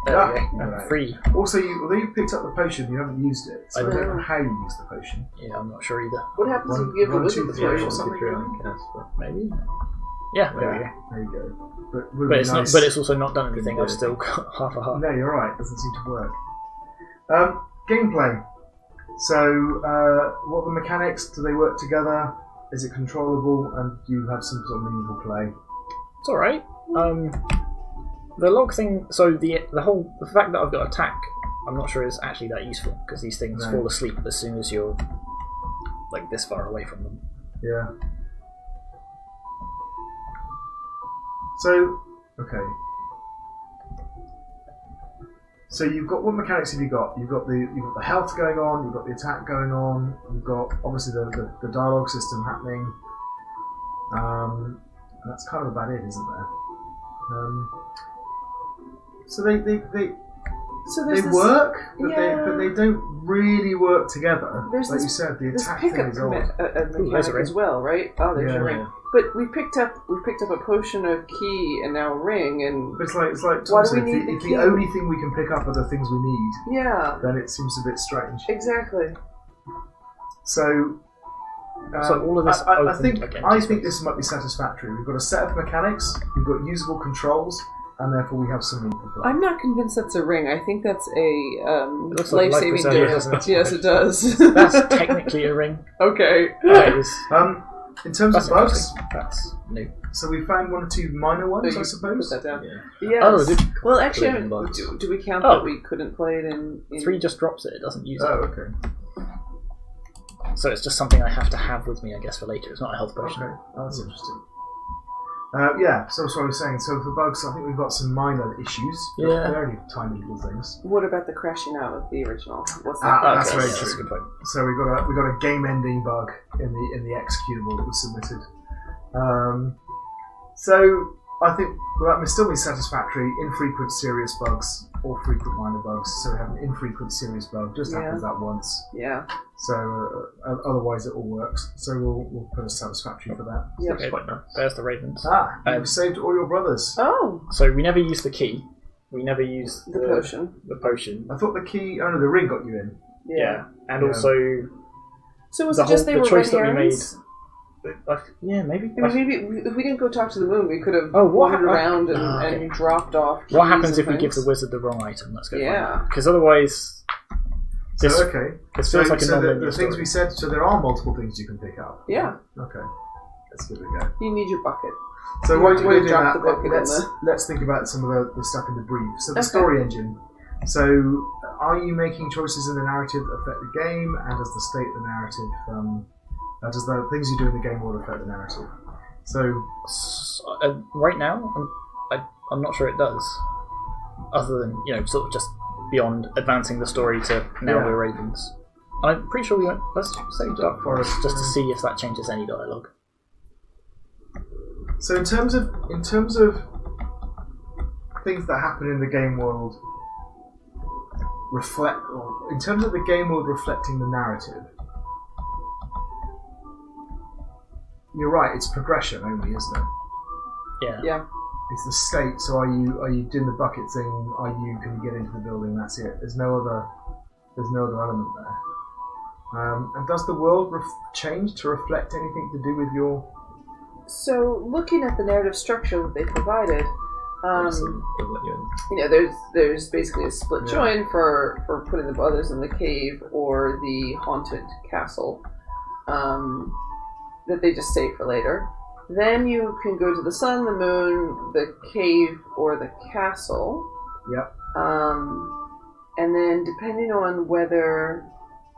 Speaker 2: There we go. I'm
Speaker 1: right.
Speaker 2: free.
Speaker 1: Also, although you picked up the potion, you haven't used it. So
Speaker 2: I
Speaker 1: I don't
Speaker 2: don't.
Speaker 1: know how you use the potion.
Speaker 2: Yeah, I'm not sure either.
Speaker 3: What happens if
Speaker 1: One-
Speaker 3: you give the
Speaker 1: one,
Speaker 3: wizard
Speaker 1: two,
Speaker 3: the
Speaker 1: three,
Speaker 3: potion?
Speaker 1: or something.
Speaker 2: Maybe. Yeah, there we go.
Speaker 1: There you go. But, would
Speaker 2: But
Speaker 1: be
Speaker 2: it's
Speaker 1: nice.
Speaker 2: not. But it's also not done anything. I've still got half a heart.
Speaker 1: No, you're right. It doesn't seem to work. Gameplay. So, what are the mechanics? Do they work together? Is it controllable? And do you have some sort of meaningful play?
Speaker 2: It's all right. The log thing. So the fact that I've got attack, I'm not sure is actually that useful because these things fall asleep as soon as you're like this far away from them.
Speaker 1: Yeah. So, okay. So you've got what mechanics have you got? You've got the health going on. You've got the attack going on. You've got obviously the dialogue system happening. And that's kind of about it, isn't there? So they work, but they don't really work together.
Speaker 3: There's
Speaker 1: like
Speaker 3: this-
Speaker 1: you said, the
Speaker 3: This
Speaker 1: attack thing
Speaker 3: pickup
Speaker 1: is odd.
Speaker 3: mechanic
Speaker 2: there's a ring.
Speaker 3: as well, right? Oh, there's your
Speaker 1: Yeah.
Speaker 3: ring. But we picked up a potion, a key, and now a ring, and
Speaker 1: But it's like
Speaker 3: Why
Speaker 1: Tom
Speaker 3: do we
Speaker 1: said,
Speaker 3: need the
Speaker 1: if
Speaker 3: key?
Speaker 1: the only thing we can pick up are the things we need,
Speaker 3: yeah,
Speaker 1: then it seems a bit strange.
Speaker 3: exactly.
Speaker 1: So,
Speaker 2: So all of this
Speaker 1: I
Speaker 2: opened
Speaker 1: think
Speaker 2: against
Speaker 1: I
Speaker 2: this
Speaker 1: think
Speaker 2: space.
Speaker 1: this might be satisfactory. We've got a set of mechanics, we've got usable controls, and therefore we have some meaningful play.
Speaker 3: I'm not convinced that's a ring. I think that's a
Speaker 2: looks like
Speaker 3: life-saving
Speaker 2: life preserver,
Speaker 3: device.
Speaker 2: doesn't it?
Speaker 3: Yes, it does.
Speaker 2: That's technically a ring.
Speaker 3: Okay.
Speaker 2: It is.
Speaker 1: In terms
Speaker 2: That's
Speaker 1: of bugs,
Speaker 2: interesting. That's new.
Speaker 1: so we found one or two minor ones,
Speaker 3: So
Speaker 1: I
Speaker 3: you
Speaker 1: suppose.
Speaker 3: Put that down.
Speaker 4: Yeah.
Speaker 3: Yes.
Speaker 2: Oh, did-
Speaker 3: well, actually,
Speaker 4: Put it in bugs.
Speaker 3: do we count
Speaker 2: Oh.
Speaker 3: that we couldn't play it in
Speaker 2: 3 just drops it. It doesn't use
Speaker 1: Oh,
Speaker 2: it.
Speaker 1: okay.
Speaker 2: So it's just something I have to have with me, I guess, for later. It's not a health potion.
Speaker 1: Okay, that's interesting. So I was saying, so for bugs, I think we've got some minor issues. but
Speaker 2: Yeah.
Speaker 1: They're only tiny little things.
Speaker 3: What about the crashing out of the original? What's
Speaker 1: Ah,
Speaker 3: that?
Speaker 1: that's
Speaker 2: Okay,
Speaker 1: very
Speaker 2: yeah,
Speaker 1: true.
Speaker 2: that's a good point.
Speaker 1: So we got a game-ending bug in the executable that was submitted. So I think that may still be satisfactory. Infrequent serious bugs or frequent minor bugs. So we have an infrequent serious bug. Just happens that once.
Speaker 3: Yeah.
Speaker 1: So otherwise it all works. So we'll put a satisfactory for that.
Speaker 3: Yep.
Speaker 2: Okay, there's the ravens.
Speaker 1: You've saved all your brothers.
Speaker 3: Oh,
Speaker 2: So we never used the key. We never used
Speaker 3: the potion.
Speaker 2: The potion.
Speaker 1: I thought the key. Oh no, the ring got you in.
Speaker 2: Yeah. And
Speaker 1: Yeah.
Speaker 2: also
Speaker 3: So was
Speaker 2: the
Speaker 3: it just
Speaker 2: whole-
Speaker 3: they
Speaker 2: the
Speaker 3: were
Speaker 2: choice
Speaker 3: red
Speaker 2: that we
Speaker 3: herrings?
Speaker 2: yeah, maybe.
Speaker 3: I mean, maybe if we didn't go talk to the moon, we could have
Speaker 2: Oh, what
Speaker 3: wandered
Speaker 2: hap-
Speaker 3: around and,
Speaker 2: okay.
Speaker 3: and dropped off.
Speaker 2: What
Speaker 3: keys
Speaker 2: happens
Speaker 3: and
Speaker 2: if we give the
Speaker 3: things.
Speaker 2: wizard the wrong item? Let's go.
Speaker 3: Yeah.
Speaker 2: Because otherwise, this
Speaker 1: So okay.
Speaker 2: this feels like a
Speaker 1: so the
Speaker 2: non-linear
Speaker 1: things
Speaker 2: story.
Speaker 1: we said. So there are multiple things you can pick up.
Speaker 3: Yeah.
Speaker 1: Okay. Let's give it a go.
Speaker 3: You need your bucket.
Speaker 1: So
Speaker 3: You
Speaker 1: while
Speaker 3: have to
Speaker 1: you're
Speaker 3: go
Speaker 1: doing
Speaker 3: drop
Speaker 1: that,
Speaker 3: the bucket in
Speaker 1: let's think about some of the stuff in the brief. So the
Speaker 3: Okay.
Speaker 1: story engine. So are you making choices in the narrative that affect the game, and does the state of the narrative, does the things you do in the game will affect the narrative? So
Speaker 2: Right now, I'm not sure it does. Other than sort of just beyond advancing the story to now
Speaker 1: Yeah.
Speaker 2: we're ravens. I'm pretty sure we went. Let's say Dark Forest just to see if that changes any dialogue.
Speaker 1: So in terms of things that happen in the game world reflect, or in terms of the game world reflecting the narrative, you're right, it's progression only, isn't it?
Speaker 3: Yeah.
Speaker 1: It's the state, so are you doing the bucket thing, can you get into the building, that's it. There's no other element there. And does the world change to reflect anything to do with your...
Speaker 3: So, looking at the narrative structure that they provided, there's basically a split join for putting the brothers in the cave or the haunted castle that they just save for later. Then you can go to the sun, the moon, the cave, or the castle.
Speaker 1: Yep.
Speaker 3: And then depending on whether...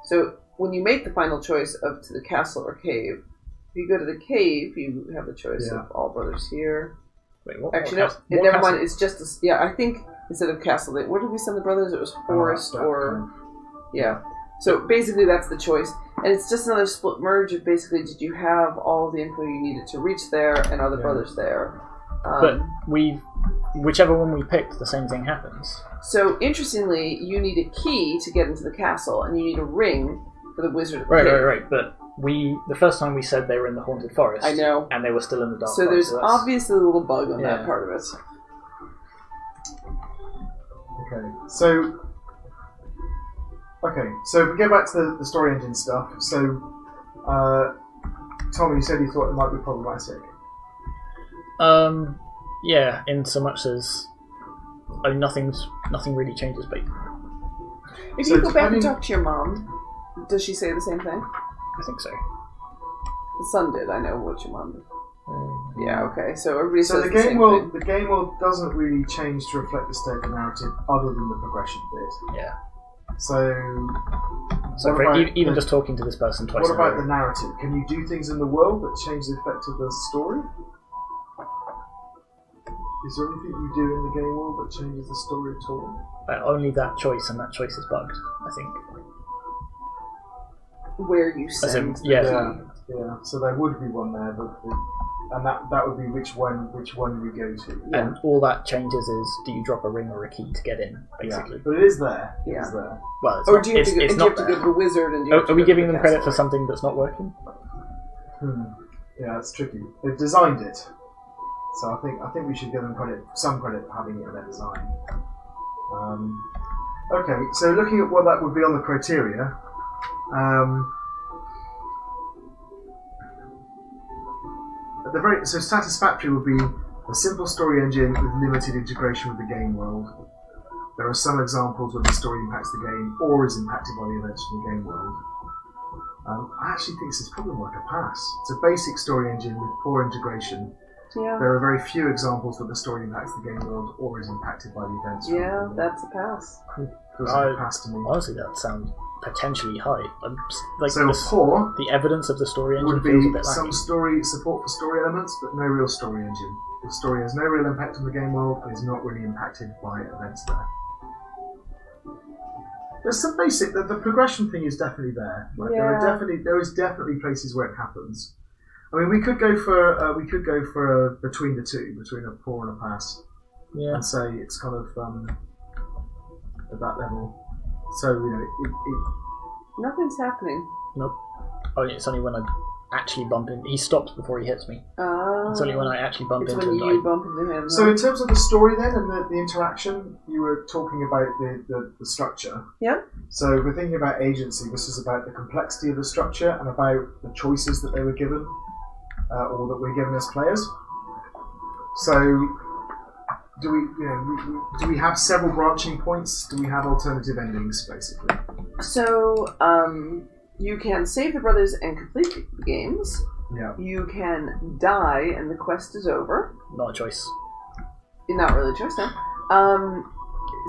Speaker 3: So when you make the final choice of to the castle or cave, if you go to the cave, you have the choice of all brothers here.
Speaker 2: Wait, what?
Speaker 3: Actually, no. Never mind. It's just I think instead of castle, where did we send the brothers? It was forest or yeah. So basically, that's the choice, and it's just another split merge of basically, did you have all the info you needed to reach there, and are the brothers there?
Speaker 2: But whichever one we picked, the same thing happens.
Speaker 3: So interestingly, you need a key to get into the castle, and you need a ring for the wizard. At the cave.
Speaker 2: Right. But the first time we said they were in the haunted forest.
Speaker 3: I know,
Speaker 2: and they were still in the dark.
Speaker 3: So
Speaker 2: forest,
Speaker 3: there's obviously a little bug on that part of it.
Speaker 1: Okay, so if we go back to the story engine stuff, so Tommy, you said you thought it might be problematic.
Speaker 2: Yeah, in so much as nothing really changes, but
Speaker 3: if you go back and talk to your mom, does she say the same thing?
Speaker 2: I think so.
Speaker 3: The son did. I know what your mom did. Yeah. Okay. So everybody
Speaker 1: so
Speaker 3: says
Speaker 1: the game world,
Speaker 3: thing.
Speaker 1: The game world doesn't really change to reflect the state of the narrative, other than the progression bit.
Speaker 2: Yeah.
Speaker 1: So
Speaker 2: for even just talking to this person twice.
Speaker 1: What about the narrative? Can you do things in the world that change the effect of the story? Is there anything you do in the game world that changes the story at all?
Speaker 2: Only that choice, and that choice is bugged, I think.
Speaker 3: Where you send
Speaker 1: yeah. So there would be one there, and that would be which one we go to. Yeah.
Speaker 2: And all that changes is, do you drop a ring or a key to get in, basically.
Speaker 1: Yeah. But it is there. It is there.
Speaker 2: Well,
Speaker 3: do you have to go to the wizard? And
Speaker 2: are we giving them credit for something that's not working?
Speaker 1: Yeah, it's tricky. They've designed it, so I think we should give them some credit for having it in their design. Okay, so looking at what that would be on the criteria. So satisfactory would be a simple story engine with limited integration with the game world. There are some examples where the story impacts the game or is impacted by the events from the game world. I actually think this is probably like a pass. It's a basic story engine with poor integration.
Speaker 3: Yeah.
Speaker 1: There are very few examples where the story impacts the game world or is impacted by the events.
Speaker 3: Yeah, that's a pass.
Speaker 1: Feels like a pass to me.
Speaker 2: Honestly, that sounds potentially high.
Speaker 1: Poor.
Speaker 2: The evidence of the story engine
Speaker 1: would be
Speaker 2: feels a bit
Speaker 1: some
Speaker 2: lacking.
Speaker 1: support for story elements, but no real story engine. The story has no real impact on the game world and is not really impacted by events there. There's some basic. The progression thing is definitely there. There is definitely places where it happens. I mean, we could go for between the two, between a poor and a pass, and say it's kind of at that level. So
Speaker 3: nothing's happening.
Speaker 2: Nope. It's only when I actually bump in. He stops before he hits me. It's only when I actually bump into him.
Speaker 3: You bump into him.
Speaker 1: So in terms of the story then and the interaction, you were talking about the structure.
Speaker 3: Yeah.
Speaker 1: So we're thinking about agency. This is about the complexity of the structure and about the choices that they were given, or that we're given as players. So do we have several branching points? Do we have alternative endings, basically?
Speaker 3: So you can save the brothers and complete the games.
Speaker 1: Yeah.
Speaker 3: You can die and the quest is over.
Speaker 2: Not a choice.
Speaker 3: Not really a choice, no.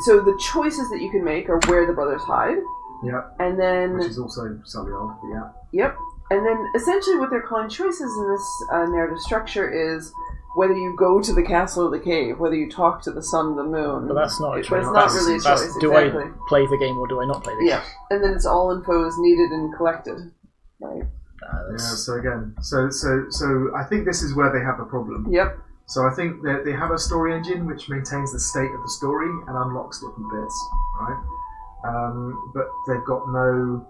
Speaker 3: So the choices that you can make are where the brothers hide.
Speaker 1: Yeah.
Speaker 3: And then,
Speaker 1: which is also slightly odd, but yeah.
Speaker 3: Yep. And then essentially what they're calling choices in this narrative structure is whether you go to the castle or the cave, whether you talk to the sun or the moon.
Speaker 2: But that's not a choice.
Speaker 3: But it's not really a choice.
Speaker 2: Do
Speaker 3: exactly.
Speaker 2: I play the game or do I not play the game?
Speaker 3: Yeah. And then it's all info is needed and collected. Right.
Speaker 1: So again, so I think this is where they have a problem.
Speaker 3: Yep.
Speaker 1: So I think that they have a story engine which maintains the state of the story and unlocks different bits, right? But they've got no...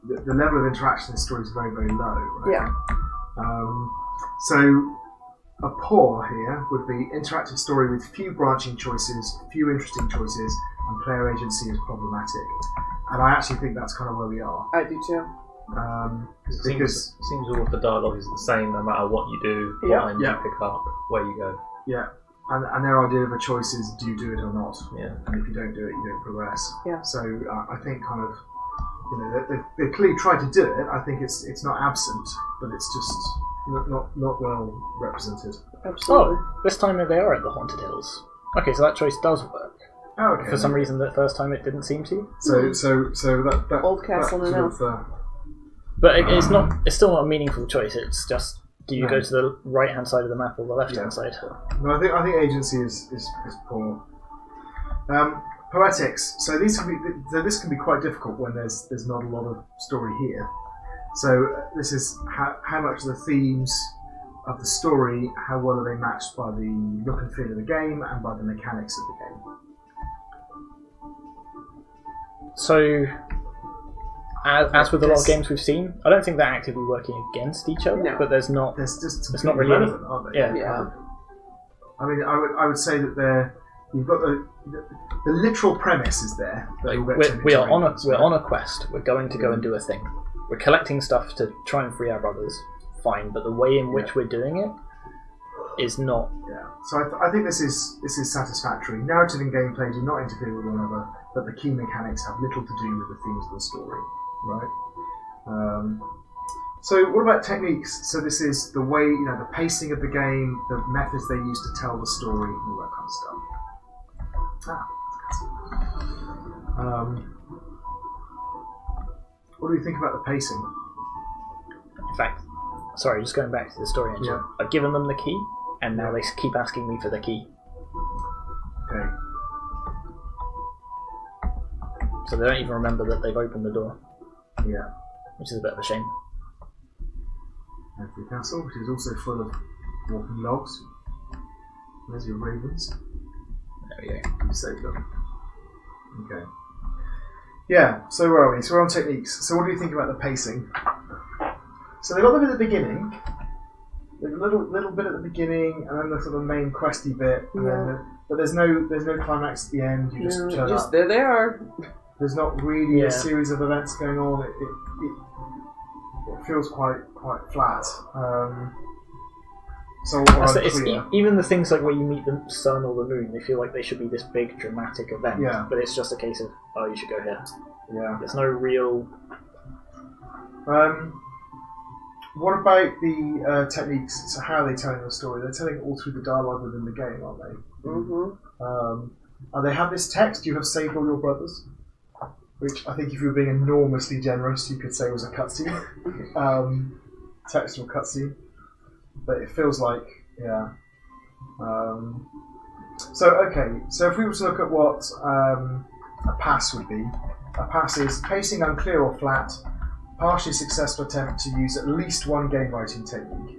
Speaker 1: The level of interaction in the story is very, very low, right?
Speaker 3: Yeah.
Speaker 1: So a poor here would be interactive story with few branching choices, few interesting choices, and player agency is problematic. And I actually think that's kind of where we are.
Speaker 3: I do too.
Speaker 1: Because
Speaker 4: it seems all of the dialogue is the same no matter what you do, what
Speaker 3: Yeah.
Speaker 4: end you pick up, where you go.
Speaker 1: yeah, and their idea of a choice is do you do it or not?
Speaker 4: Yeah.
Speaker 1: And if you don't do it, you don't progress.
Speaker 3: Yeah.
Speaker 1: So I think kind of, you know, they clearly tried to do it. I think it's not absent, but it's just not well represented.
Speaker 3: Absolutely.
Speaker 2: Oh, this time they are at the Haunted Hills. Okay, so that choice does work.
Speaker 1: Oh, okay.
Speaker 2: For some reason, the first time it didn't seem to.
Speaker 1: So that
Speaker 3: Old Castle in
Speaker 1: sort
Speaker 3: Elf.
Speaker 2: But it's not. It's still not a meaningful choice. It's just, do you
Speaker 1: No.
Speaker 2: go to the right-hand side of the map or the left-hand side?
Speaker 1: No, I think agency is poor. Poetics. So this can be quite difficult when there's not a lot of story here. So this is how much of the themes of the story, how well are they matched by the look and feel of the game and by the mechanics of the game.
Speaker 2: So, as with a lot of games we've seen, I don't think they're actively working against each other.
Speaker 3: No.
Speaker 2: but there's not.
Speaker 1: It's
Speaker 2: not really
Speaker 1: relevant, aren't they?
Speaker 2: Yeah.
Speaker 3: Yeah.
Speaker 1: I mean, I would say that you've got the literal premise is there. That you'll get to
Speaker 2: We are on
Speaker 1: experience,
Speaker 2: we're
Speaker 1: right?
Speaker 2: on a quest. We're going to go and do a thing. We're collecting stuff to try and free our brothers. Fine, but the way in which we're doing it is not.
Speaker 1: Yeah. So I think this is satisfactory. Narrative and gameplay do not interfere with one another, but the key mechanics have little to do with the themes of the story. Right. So what about techniques? So this is the way, you know, the pacing of the game, the methods they use to tell the story, and all that kind of stuff. What do you think about the pacing?
Speaker 2: In fact, sorry, just going back to the story engine.
Speaker 1: Yeah.
Speaker 2: I've given them the key, and now they keep asking me for the key.
Speaker 1: Okay.
Speaker 2: So they don't even remember that they've opened the door,
Speaker 1: Yeah.
Speaker 2: which is a bit of a shame.
Speaker 1: Every castle, which is also full of walking logs. There's your ravens.
Speaker 2: There we go.
Speaker 1: You save them. Okay. Yeah, so where are we? So we're on techniques. So what do you think about the pacing? So they've got the bit at the beginning. There's a little bit at the beginning, and then the sort of main questy bit, and then but there's no climax at the end. You just turn up.
Speaker 3: There they are.
Speaker 1: There's not really
Speaker 2: Yeah.
Speaker 1: a series of events going on. It feels quite flat. So
Speaker 2: even the things like where you meet the sun or the moon, they feel like they should be this big dramatic event.
Speaker 1: Yeah.
Speaker 2: But it's just a case of, oh, you should go here.
Speaker 1: yeah.
Speaker 2: There's no real.
Speaker 1: What about the techniques? So how are they telling the story? They're telling it all through the dialogue within the game, aren't they?
Speaker 3: Mm-hmm.
Speaker 1: They have this text, you have saved all your brothers, which I think if you were being enormously generous, you could say was a cutscene. Text or cutscene. But it feels like, yeah. So if we were to look at what a pass would be, a pass is pacing unclear or flat, partially successful attempt to use at least one game writing technique.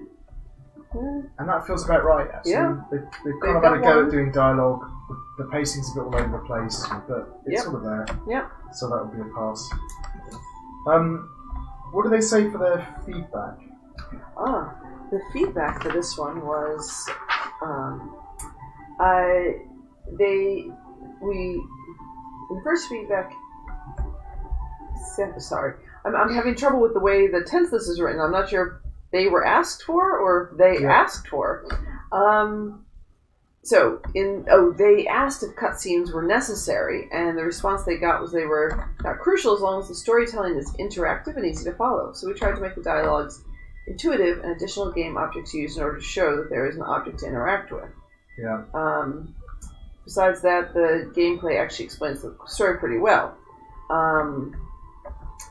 Speaker 1: And that feels about right, actually.
Speaker 3: Yeah.
Speaker 1: They've kind of had a go at doing dialogue. The pacing's a bit all over the place, but it's sort of there.
Speaker 3: Yep.
Speaker 1: So that would be a pass. What do they say for their feedback?
Speaker 3: The feedback for this one was, the first feedback. Sorry, I'm having trouble with the way the tense this is written. I'm not sure if they were asked for or if they asked for. They asked if cutscenes were necessary, and the response they got was they were not crucial as long as the storytelling is interactive and easy to follow. So we tried to make the dialogues intuitive and additional game objects used in order to show that there is an object to interact with.
Speaker 1: Yeah.
Speaker 3: Besides that, the gameplay actually explains the story pretty well.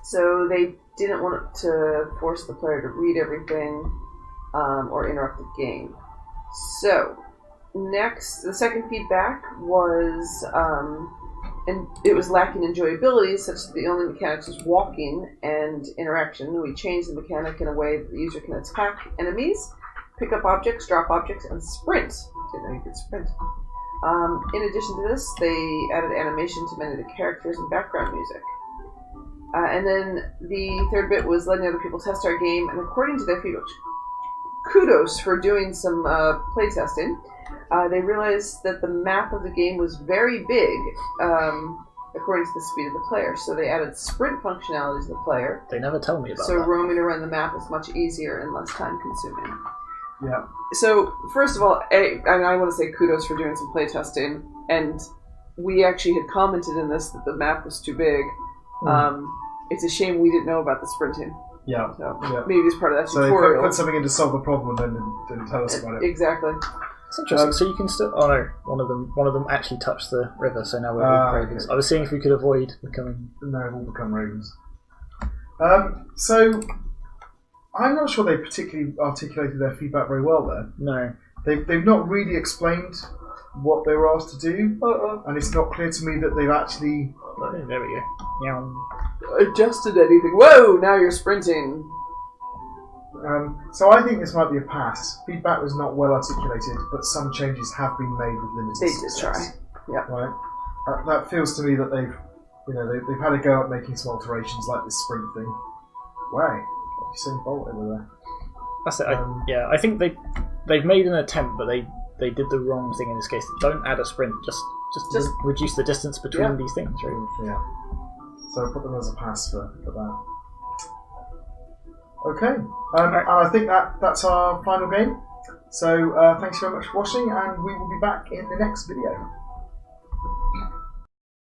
Speaker 3: So they didn't want to force the player to read everything or interrupt the game. So, next, the second feedback was, and it was lacking enjoyability, such that the only mechanics was walking and interaction. We changed the mechanic in a way that the user can attack enemies pick up objects, drop objects, and sprint. Didn't know you could sprint. In addition to this, they added animation to many of the characters and background music. And then the third bit was letting other people test our game, and according to their feedback, kudos for doing some playtesting. They realized that the map of the game was very big, according to the speed of the player. So they added sprint functionality to the player.
Speaker 2: They never tell me about
Speaker 3: so
Speaker 2: that.
Speaker 3: roaming around the map is much easier and less time consuming.
Speaker 1: Yeah.
Speaker 3: So first of all, and I want to say kudos for doing some playtesting. And we actually had commented in this that the map was too big. It's a shame we didn't know about the sprinting.
Speaker 1: Yeah.
Speaker 3: So
Speaker 1: Yeah.
Speaker 3: maybe it's part of that
Speaker 1: So they
Speaker 3: tutorial.
Speaker 1: put something in to solve the problem and then didn't tell us about it.
Speaker 3: Exactly.
Speaker 2: It's interesting. So you can still. Oh no, one of them actually touched the river. So now we're ravens.
Speaker 1: Okay.
Speaker 2: I was seeing if we could avoid becoming.
Speaker 1: No, we'll become ravens. So I'm not sure they particularly articulated their feedback very well there.
Speaker 2: No.
Speaker 1: They've not really explained what they were asked to do, and it's not clear to me that they've actually...
Speaker 2: Oh, there we go. Yeah.
Speaker 3: Adjusted anything. Whoa! Now you're sprinting.
Speaker 1: So I think this might be a pass. Feedback was not well articulated, but some changes have been made with limited
Speaker 3: They did
Speaker 1: success.
Speaker 3: try. Yeah.
Speaker 1: Right. That feels to me that they've had a go at making some alterations like this sprint thing. Wow, you're saying bolt over there.
Speaker 2: That's it. I think they've made an attempt, but they did the wrong thing in this case. Don't add a sprint. Just reduce the distance between these things, right?
Speaker 1: Yeah. So put them as a pass for that. Okay. And I think that's our final game. So thanks very much for watching, and we will be back in the next video.